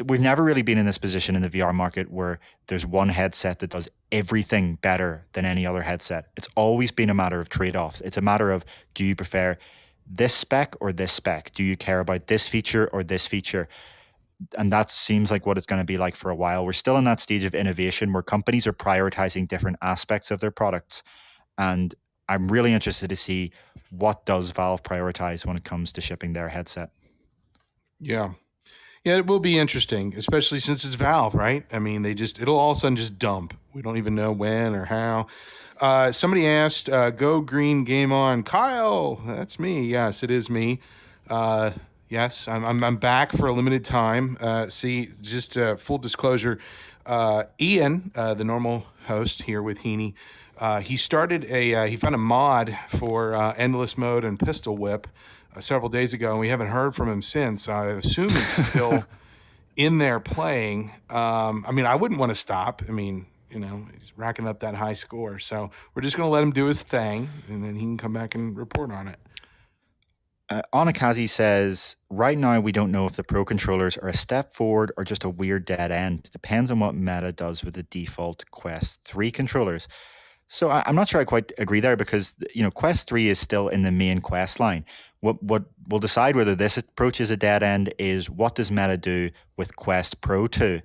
we've never really been in this position in the VR market where there's one headset that does everything better than any other headset. It's always been a matter of trade-offs. It's a matter of, do you prefer this spec or this spec? Do you care about this feature or this feature? And that seems like what it's going to be like for a while. We're still in that stage of innovation where companies are prioritizing different aspects of their products. And I'm really interested to see what does Valve prioritize when it comes to shipping their headset.
Yeah, it will be interesting, especially since it's Valve, right? I mean, it'll all of a sudden just dump. We don't even know when or how. Somebody asked, Go Green Game On. Kyle, that's me. Yes, it is me. Yes, I'm back for a limited time. Just full disclosure, Ian, the normal host here with Heaney, he found a mod for Endless Mode and Pistol Whip several days ago, and we haven't heard from him since. I assume he's still in there playing. I wouldn't want to stop. He's racking up that high score, so we're just going to let him do his thing, and then he can come back and report on it.
Anakazi says, right now we don't know if the Pro controllers are a step forward or just a weird dead end. It depends on what Meta does with the default Quest 3 controllers. So I'm not sure I quite agree there because, Quest 3 is still in the main Quest line. What will decide whether this approach is a dead end is what does Meta do with Quest Pro 2?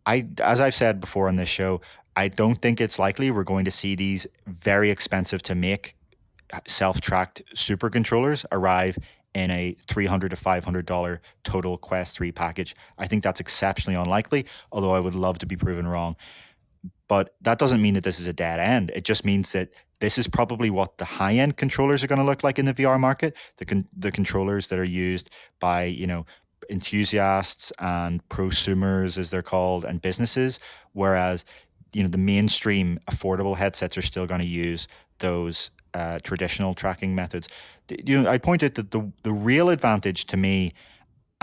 As I've said before on this show, I don't think it's likely we're going to see these very expensive to make self-tracked super controllers arrive in a $300 to $500 total Quest 3 package. I think that's exceptionally unlikely, although I would love to be proven wrong. But that doesn't mean that this is a dead end. It just means that this is probably what the high-end controllers are going to look like in the VR market. The controllers that are used by, enthusiasts and prosumers, as they're called, and businesses, whereas, the mainstream affordable headsets are still going to use those traditional tracking methods. I pointed that the real advantage to me,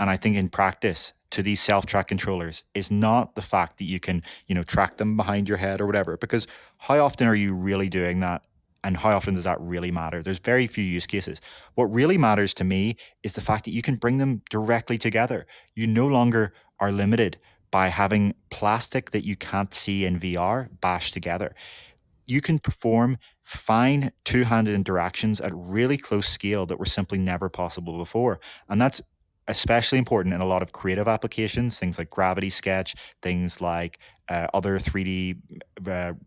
and I think in practice, to these self-track controllers is not the fact that you can, track them behind your head or whatever, because how often are you really doing that? And how often does that really matter? There's very few use cases. What really matters to me is the fact that you can bring them directly together. You no longer are limited by having plastic that you can't see in VR bashed together. You can perform fine two-handed interactions at really close scale that were simply never possible before. And that's especially important in a lot of creative applications, things like Gravity Sketch, things like other 3D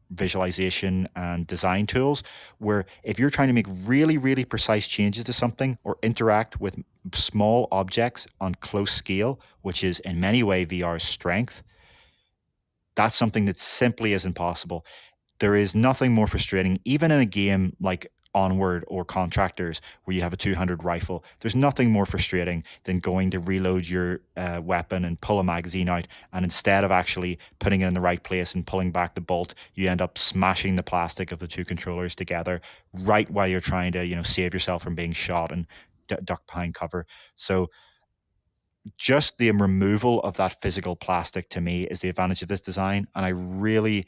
visualization and design tools, where if you're trying to make really, really precise changes to something or interact with small objects on close scale, which is in many ways VR's strength, that's something that simply isn't possible. There is nothing more frustrating, even in a game like Onward or Contractors, where you have a two-handed rifle. There's nothing more frustrating than going to reload your weapon and pull a magazine out, and instead of actually putting it in the right place and pulling back the bolt, you end up smashing the plastic of the two controllers together right while you're trying to, save yourself from being shot and duck behind cover. So just the removal of that physical plastic, to me, is the advantage of this design, and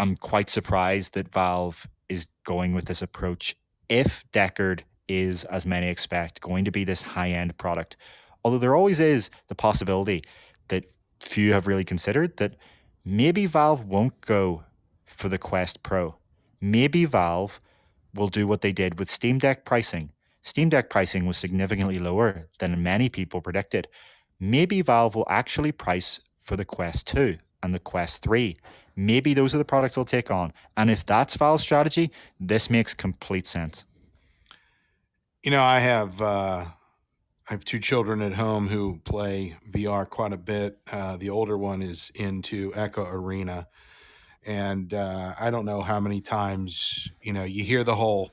I'm quite surprised that Valve is going with this approach if Deckard is, as many expect, going to be this high-end product. Although there always is the possibility that few have really considered that maybe Valve won't go for the Quest Pro. Maybe Valve will do what they did with Steam Deck pricing. Steam Deck pricing was significantly lower than many people predicted. Maybe Valve will actually price for the Quest 2 and the Quest 3. Maybe those are the products they'll take on. And if that's Valve's strategy, this makes complete sense.
I have two children at home who play VR quite a bit. The older one is into Echo Arena. And I don't know how many times, you hear the whole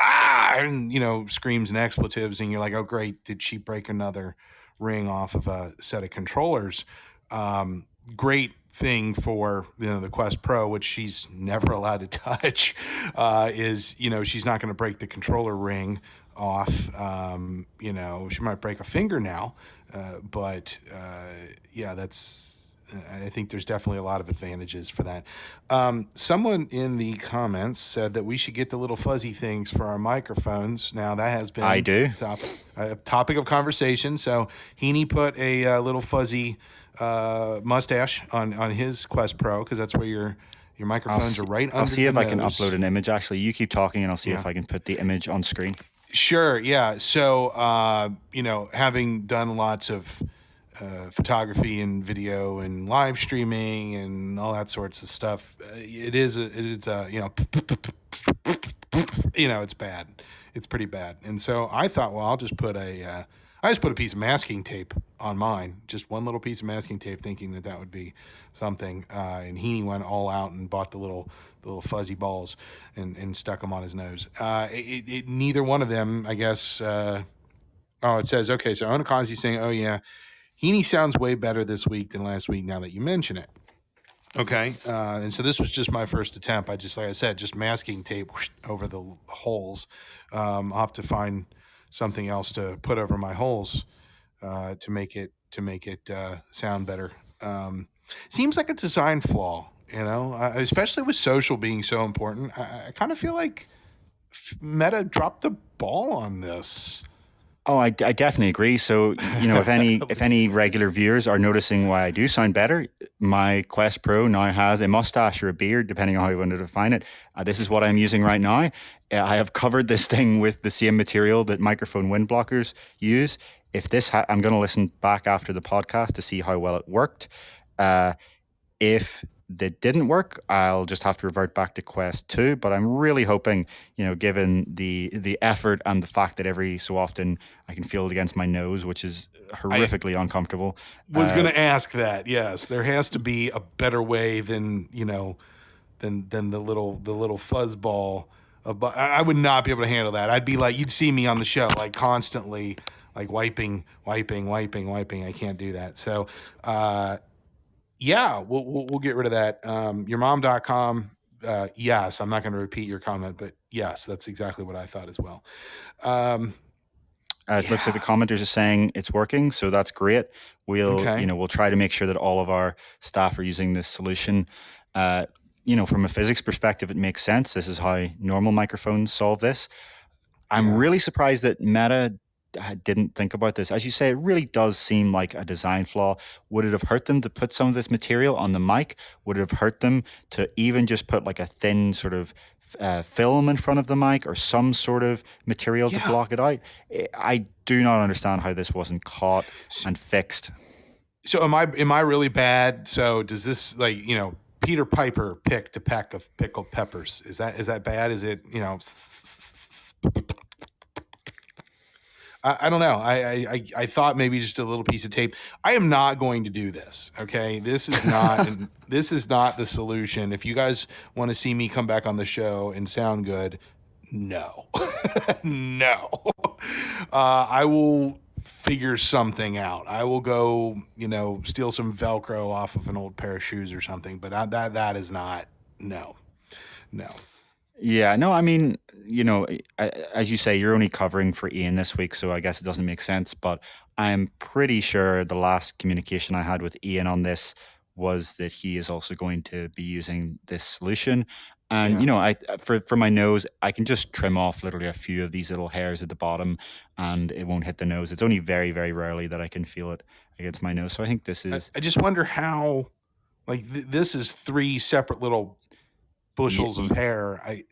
and, screams and expletives, and you're like, oh, great. Did she break another ring off of a set of controllers? Great thing for the Quest Pro, which she's never allowed to touch, is she's not going to break the controller ring off. She might break a finger now, but yeah, I think there's definitely a lot of advantages for that. Someone in the comments said that we should get the little fuzzy things for our microphones. Now that has been
I do.
a topic of conversation. So Heaney put a little fuzzy mustache on his Quest Pro, because that's where your microphones are right under.
I'll see if
the
I can
nose.
upload an image. Actually, you keep talking, and I'll see if I can put the image on screen.
Sure. Yeah. So having done lots of photography and video and live streaming and all that sorts of stuff, it's bad. It's pretty bad. And so I thought, well, I'll just put a piece of masking tape on mine, just one little piece of masking tape, thinking that would be something. And Heaney went all out and bought the little fuzzy balls and stuck them on his nose. Neither one of them, I guess. It says, okay, so Onakazi's saying, oh yeah, Heaney sounds way better this week than last week, now that you mention it. Okay. And so this was just my first attempt. Like I said, just masking tape over the holes. I'll have to find something else to put over my holes to make it sound better. Seems like a design flaw, especially with social being so important. I kind of feel like Meta dropped the ball on this.
Oh, I definitely agree. So, if any regular viewers are noticing why I do sound better, my Quest Pro now has a mustache or a beard, depending on how you want to define it. This is what I'm using right now. I have covered this thing with the same material that microphone wind blockers use. If this, I'm going to listen back after the podcast to see how well it worked. If that didn't work, I'll just have to revert back to Quest 2. But I'm really hoping, given the effort and the fact that every so often I can feel it against my nose, which is horrifically uncomfortable.
Was going to ask that. Yes, there has to be a better way than than the little fuzz ball. I would not be able to handle that. I'd be like, you'd see me on the show like constantly, like wiping. I can't do that. So. Yeah, we'll get rid of that. Yourmom.com. Yes, I'm not going to repeat your comment, but yes, that's exactly what I thought as well.
It looks like the commenters are saying it's working, so that's great. We'll try to make sure that all of our staff are using this solution. From a physics perspective, it makes sense. This is how normal microphones solve this. I'm really surprised that Meta didn't think about this. As you say, it really does seem like a design flaw. Would it have hurt them to put some of this material on the mic? Would it have hurt them to even just put like a thin sort of film in front of the mic or some sort of material to block it out? I do not understand how this wasn't caught and fixed.
So am I really bad? So does this, like, Peter Piper picked a peck of pickled peppers? Is that bad? Is it, I don't know. I thought maybe just a little piece of tape. I am not going to do this. Okay, this is not this is not the solution. If you guys want to see me come back on the show and sound good, no, no. I will figure something out. I will go, steal some Velcro off of an old pair of shoes or something. But that is not no.
Yeah, no, I mean, as you say, you're only covering for Ian this week, so I guess it doesn't make sense. But I'm pretty sure the last communication I had with Ian on this was that he is also going to be using this solution. And
Yeah.
I for my nose, I can just trim off literally a few of these little hairs at the bottom, and it won't hit the nose. It's only very, very rarely that I can feel it against my nose. So I think this
I,
is
I just wonder how, like, this is three separate little
yeah,
bushels of hair. I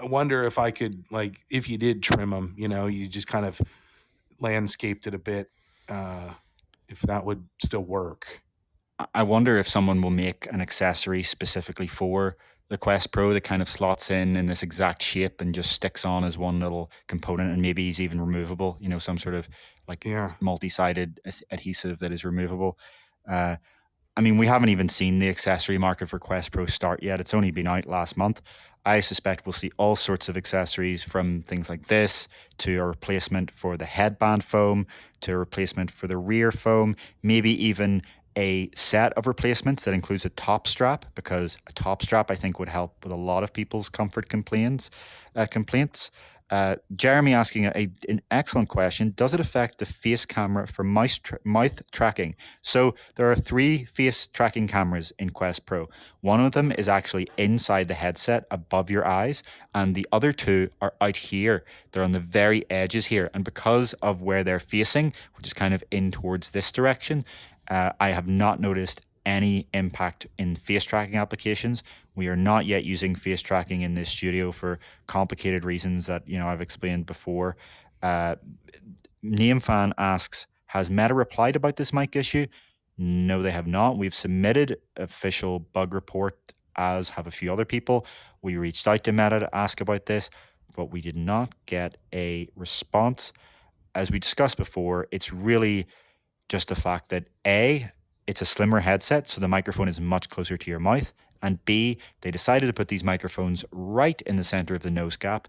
wonder if I could, like, if you did trim them, you just kind of landscaped it a bit, uh, if that would still work.
I wonder if someone will make an accessory specifically for the Quest Pro that kind of slots in this exact shape and just sticks on as one little component, and maybe is even removable. Some sort of like
Yeah.
multi-sided adhesive that is removable. Uh, I mean, we haven't even seen the accessory market for Quest Pro start yet. It's only been out last month. I suspect we'll see all sorts of accessories, from things like this to a replacement for the headband foam, to a replacement for the rear foam, maybe even a set of replacements that includes a top strap, because a top strap I think would help with a lot of people's comfort complaints. Jeremy asking an excellent question. Does it affect the face camera for mouth tracking? So there are 3 face tracking cameras in Quest Pro. One of them is actually inside the headset above your eyes, and the other 2 are out here. They're on the very edges here. And because of where they're facing, which is kind of in towards this direction, I have not noticed any impact in face tracking applications. We are not yet using face tracking in this studio for complicated reasons that I've explained before. Uh, Namefan asks, has Meta replied about this mic issue? No, they have not. We've submitted official bug report, as have a few other people. We reached out to Meta to ask about this, but we did not get a response. As we discussed before, it's really just the fact that A, it's a slimmer headset, so the microphone is much closer to your mouth. And B, they decided to put these microphones right in the center of the nose gap,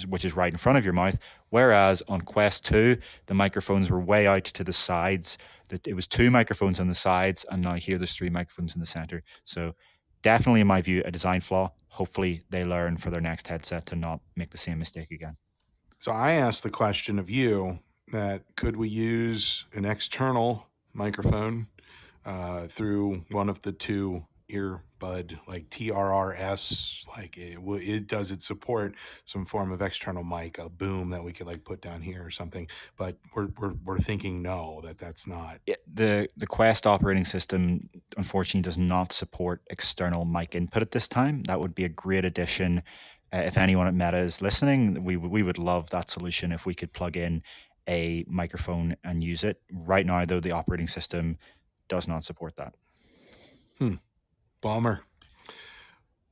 which is right in front of your mouth. Whereas on Quest 2, the microphones were way out to the sides. That it was 2 microphones on the sides, and now here there's 3 microphones in the center. So definitely, in my view, a design flaw. Hopefully, they learn for their next headset to not make the same mistake again.
So I asked the question of you, that could we use an external microphone through one of the 2 earbud, like TRRS, like does it support some form of external mic, a boom that we could like put down here or something? But we're thinking no, that's not.
The Quest operating system unfortunately does not support external mic input at this time. That would be a great addition. If anyone at Meta is listening, we would love that solution if we could plug in a microphone and use it. Right now, though, the operating system does not support that.
Bummer.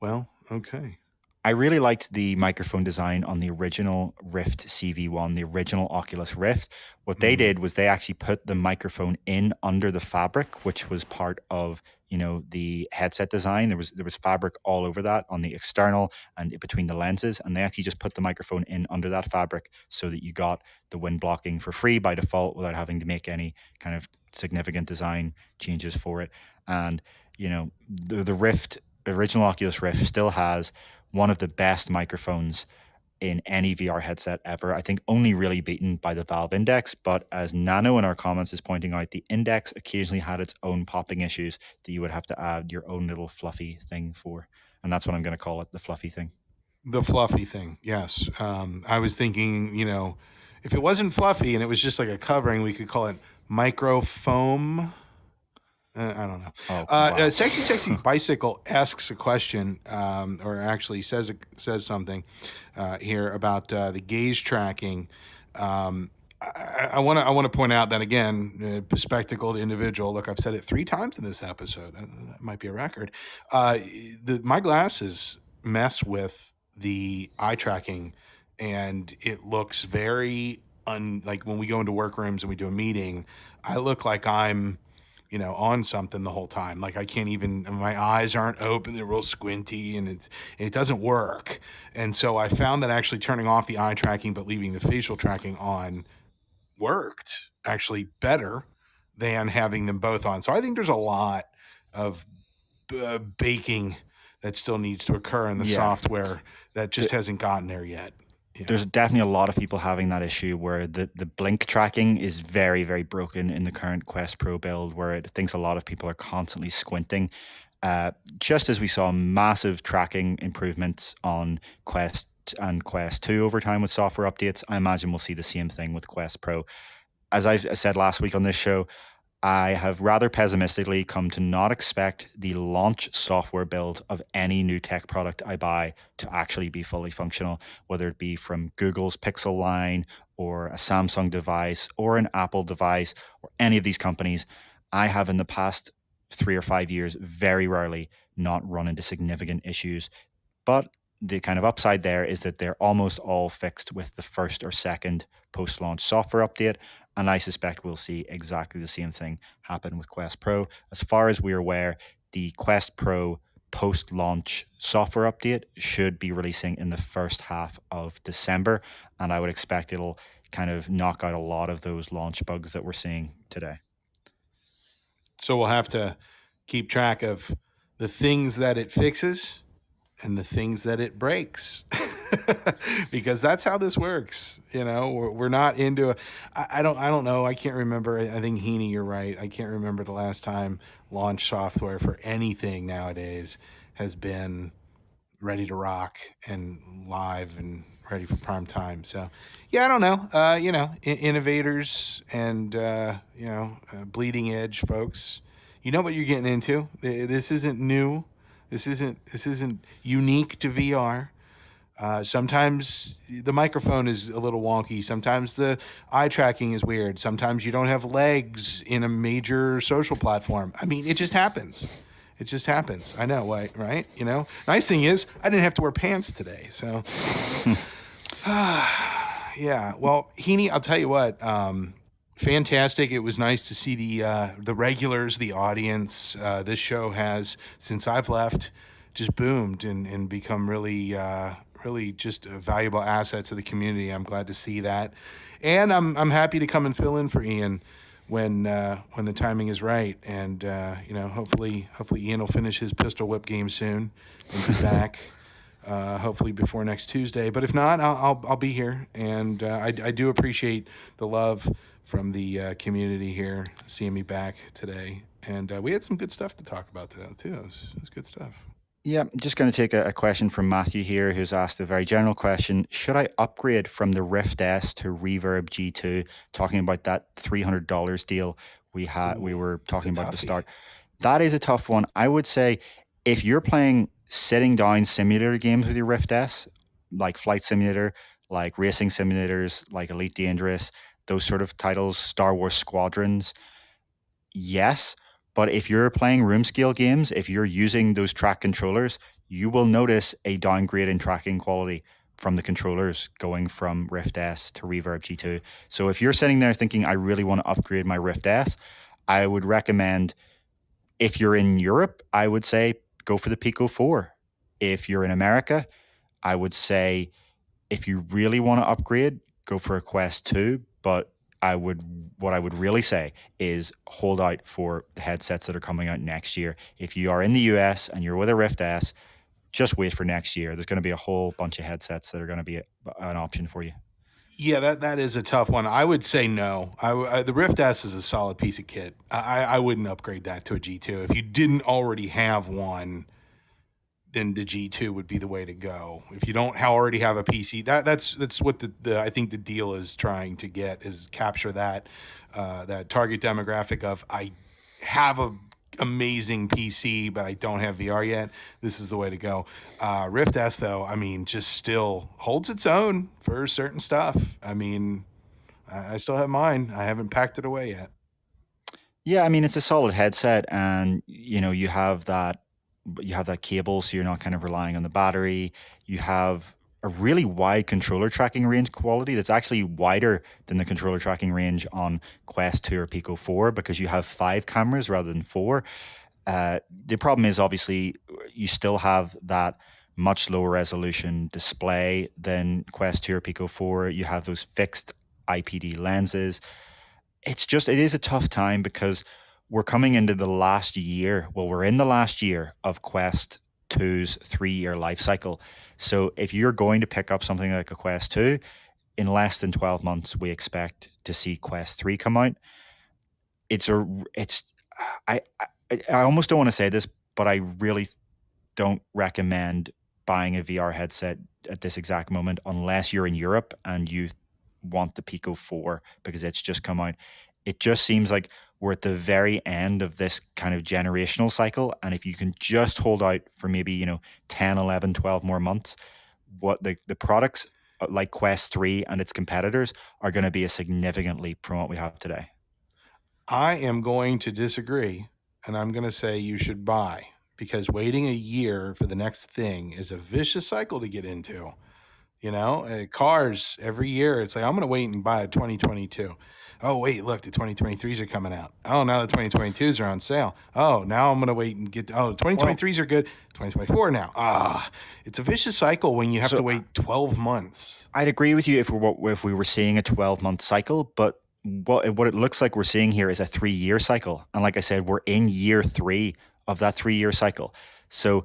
Well, okay.
I really liked the microphone design on the original Rift CV1, the original Oculus Rift. What they did was they actually put the microphone in under the fabric, which was part of the headset design. There was fabric all over that on the external and between the lenses, and they actually just put the microphone in under that fabric so that you got the wind blocking for free by default without having to make any kind of significant design changes for it. And the Rift, original Oculus Rift, still has one of the best microphones in any VR headset ever. I think only really beaten by the Valve Index, but as Nano in our comments is pointing out, the Index occasionally had its own popping issues that you would have to add your own little fluffy thing for. And that's what I'm going to call it, the fluffy thing.
The fluffy thing, yes. I was thinking, if it wasn't fluffy and it was just like a covering, we could call it micro foam. I don't know.
Oh, wow.
Sexy Bicycle asks a question, or actually says something here about the gaze tracking. I want to point out that, again, bespectacled individual. Look, I've said it 3 times in this episode. That might be a record. My glasses mess with the eye tracking, and it looks very like when we go into workrooms and we do a meeting, I look like I'm on something the whole time. Like I can't even, my eyes aren't open, they're real squinty, and it doesn't work. And so I found that actually turning off the eye tracking but leaving the facial tracking on worked actually better than having them both on. So I think there's a lot of baking that still needs to occur in the software that just hasn't gotten there yet. Yeah.
There's definitely a lot of people having that issue where the blink tracking is very, very broken in the current Quest Pro build, where it thinks a lot of people are constantly squinting. Just as we saw massive tracking improvements on Quest and Quest 2 over time with software updates, I imagine we'll see the same thing with Quest Pro. As I said last week on this show, I have rather pessimistically come to not expect the launch software build of any new tech product I buy to actually be fully functional, whether it be from Google's Pixel line or a Samsung device or an Apple device or any of these companies. I have in the past 3 or 5 years very rarely not run into significant issues. But the kind of upside there is that they're almost all fixed with the first or second post-launch software update. And I suspect we'll see exactly the same thing happen with Quest Pro. As far as we're aware, the Quest Pro post-launch software update should be releasing in the first half of December. And I would expect it'll kind of knock out a lot of those launch bugs that we're seeing today.
So we'll have to keep track of the things that it fixes and the things that it breaks. Because that's how this works. We're not into it. I don't know. I can't remember. I think Heaney, you're right. I can't remember the last time launch software for anything nowadays has been ready to rock and live and ready for prime time. So, yeah, I don't know. Innovators and bleeding edge folks. You know what you're getting into. This isn't new. This isn't unique to VR. Sometimes the microphone is a little wonky. Sometimes the eye tracking is weird. Sometimes you don't have legs in a major social platform. I mean, it just happens. It just happens. I know, right? Nice thing is, I didn't have to wear pants today. So, yeah. Well, Heaney, I'll tell you what. Fantastic. It was nice to see the regulars, the audience. This show has, since I've left, just boomed and become really just a valuable asset to the community. I'm glad to see that, and I'm happy to come and fill in for Ian when the timing is right. And hopefully Ian will finish his pistol whip game soon and be back. Hopefully before next Tuesday. But if not, I'll be here, and I do appreciate the love from the community here, seeing me back today. And we had some good stuff to talk about today too. It was good stuff.
Yeah, I'm just going to take a question from Matthew here, who's asked a very general question. Should I upgrade from the Rift S to Reverb G2? Talking about that $300 deal we were talking about at the start. That is a tough one. I would say if you're playing sitting down simulator games with your Rift S, like Flight Simulator, like racing simulators, like Elite Dangerous, those sort of titles, Star Wars Squadrons, yes. But if you're playing room scale games, if you're using those track controllers, you will notice a downgrade in tracking quality from the controllers going from Rift S to Reverb G2. So if you're sitting there thinking, I really want to upgrade my Rift S, I would recommend, if you're in Europe, I would say go for the Pico 4. If you're in America, I would say if you really want to upgrade, go for a Quest 2. But what I would really say is hold out for the headsets that are coming out next year. If you are in the US and you're with a Rift S, just wait for next year. There's going to be a whole bunch of headsets that are going to be an option for you.
Yeah, that is a tough one. I would say no. The Rift S is a solid piece of kit. I wouldn't upgrade that to a G2. If you didn't already have one, then the G2 would be the way to go. If you don't already have a PC, that's what the I think the deal is trying to get, is capture that target demographic of, I have a amazing PC, but I don't have VR yet. This is the way to go. Rift S, though, I mean, just still holds its own for certain stuff. I mean, I still have mine. I haven't packed it away yet.
Yeah, I mean, it's a solid headset, and you have that cable, so you're not kind of relying on the battery. You have a really wide controller tracking range quality that's actually wider than the controller tracking range on Quest 2 or Pico 4, because you have 5 cameras rather than 4. The problem is, obviously, you still have that much lower resolution display than Quest 2 or Pico 4. You have those fixed IPD lenses. It is a tough time because we're coming into the last year. Well, we're in the last year of Quest 2's 3-year life cycle. So if you're going to pick up something like a Quest 2, in less than 12 months, we expect to see Quest 3 come out. I almost don't want to say this, but I really don't recommend buying a VR headset at this exact moment unless you're in Europe and you want the Pico 4 because it's just come out. It just seems like we're at the very end of this kind of generational cycle. And if you can just hold out for maybe, 10, 11, 12 more months, what the products like Quest 3 and its competitors are going to be a significant leap from what we have today.
I am going to disagree, and I'm going to say you should buy, because waiting a year for the next thing is a vicious cycle to get into. Cars every year, it's like, I'm going to wait and buy a 2022. Oh, wait, look, the 2023s are coming out. Oh, now the 2022s are on sale. Oh, now I'm going to wait and get, the 2023s are good. 2024 now. It's a vicious cycle when you have to wait 12 months.
I'd agree with you if we were seeing a 12-month cycle, but what it looks like we're seeing here is a 3-year cycle. And like I said, we're in year 3 of that 3-year cycle. So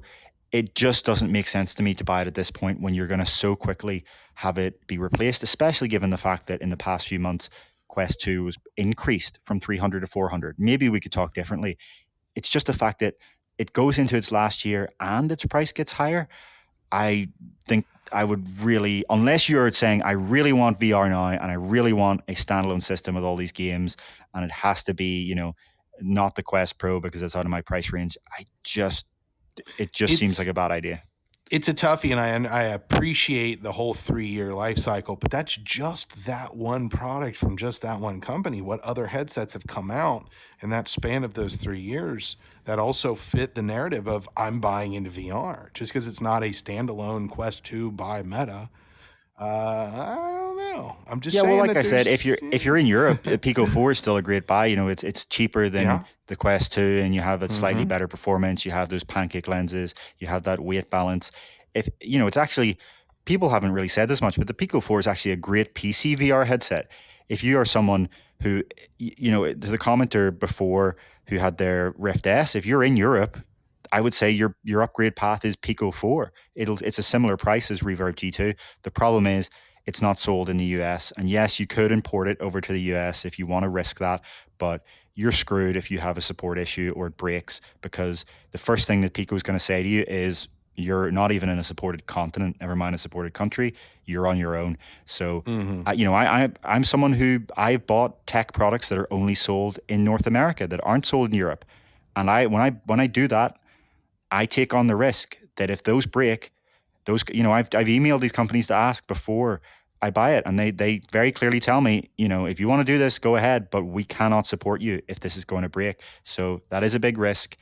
it just doesn't make sense to me to buy it at this point when you're going to so quickly have it be replaced, especially given the fact that in the past few months, Quest 2 was increased from 300 to 400. Maybe we could talk differently. It's just the fact that it goes into its last year and its price gets higher. I think I would really, unless you're saying I really want VR now and I really want a standalone system with all these games and it has to be, not the Quest Pro because it's out of my price range. It just seems like a bad idea.
It's a toughie, and I appreciate the whole 3-year life cycle, but that's just that one product from just that one company. What other headsets have come out in that span of those 3 years that also fit the narrative of I'm buying into VR? Just because it's not a standalone Quest 2 by Meta, I don't know. I'm just saying.
Well, like I said, if you're in Europe, the Pico 4 is still a great buy. It's cheaper than the Quest 2, and you have a slightly better performance. You have those pancake lenses. You have that weight balance. It's actually, people haven't really said this much, but the Pico 4 is actually a great PC VR headset. If you are someone who, the commenter before who had their Rift S, if you're in Europe, I would say your upgrade path is Pico 4. It's a similar price as Reverb G2. The problem is it's not sold in the US. And yes, you could import it over to the US if you want to risk that, but you're screwed if you have a support issue or it breaks, because the first thing that Pico is going to say to you is you're not even in a supported continent, never mind a supported country. You're on your own. So, I'm someone who I've bought tech products that are only sold in North America that aren't sold in Europe. And when I do that, I take on the risk that if those break, I've emailed these companies to ask before I buy it, and they very clearly tell me, if you want to do this, go ahead, but we cannot support you if this is going to break. So that is a big risk.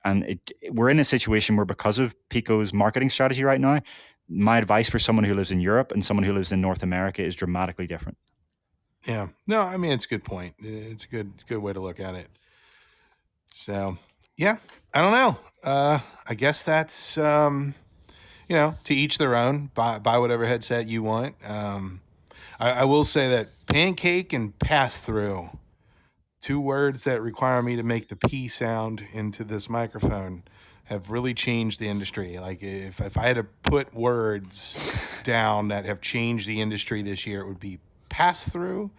And we're in a situation where, because of Pico's marketing strategy right now, my advice for someone who lives in Europe and someone who lives in North America is dramatically different.
Yeah. No, I mean, it's a good point. It's a good way to look at it. So, yeah, I don't know. I guess that's, to each their own. Buy whatever headset you want. I will say that pancake and pass-through, 2 words that require me to make the P sound into this microphone, have really changed the industry. Like, if I had to put words down that have changed the industry this year, it would be pass-through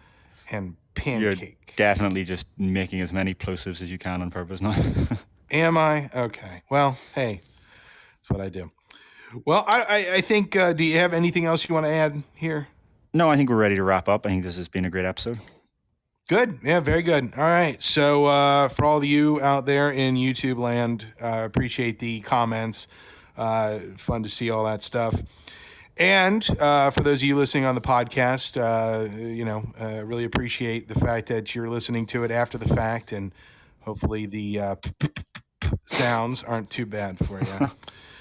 and pancake.
You're definitely just making as many plosives as you can on purpose now.
Am I? Okay. Well, hey, that's what I do. Well, I think, do you have anything else you want to add here?
No, I think we're ready to wrap up. I think this has been a great episode.
Good. Yeah, very good. All right. So for all of you out there in YouTube land, appreciate the comments. Fun to see all that stuff. And for those of you listening on the podcast, really appreciate the fact that you're listening to it after the fact, and hopefully the sounds aren't too bad for you.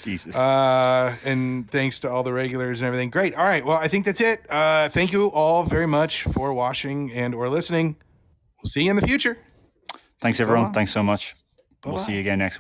Jesus.
And thanks to all the regulars and everything. Great. All right. Well, I think that's it. Thank you all very much for watching and or listening. We'll see you in the future.
Thanks, everyone. Thanks so much. Bye-bye. We'll see you again next week.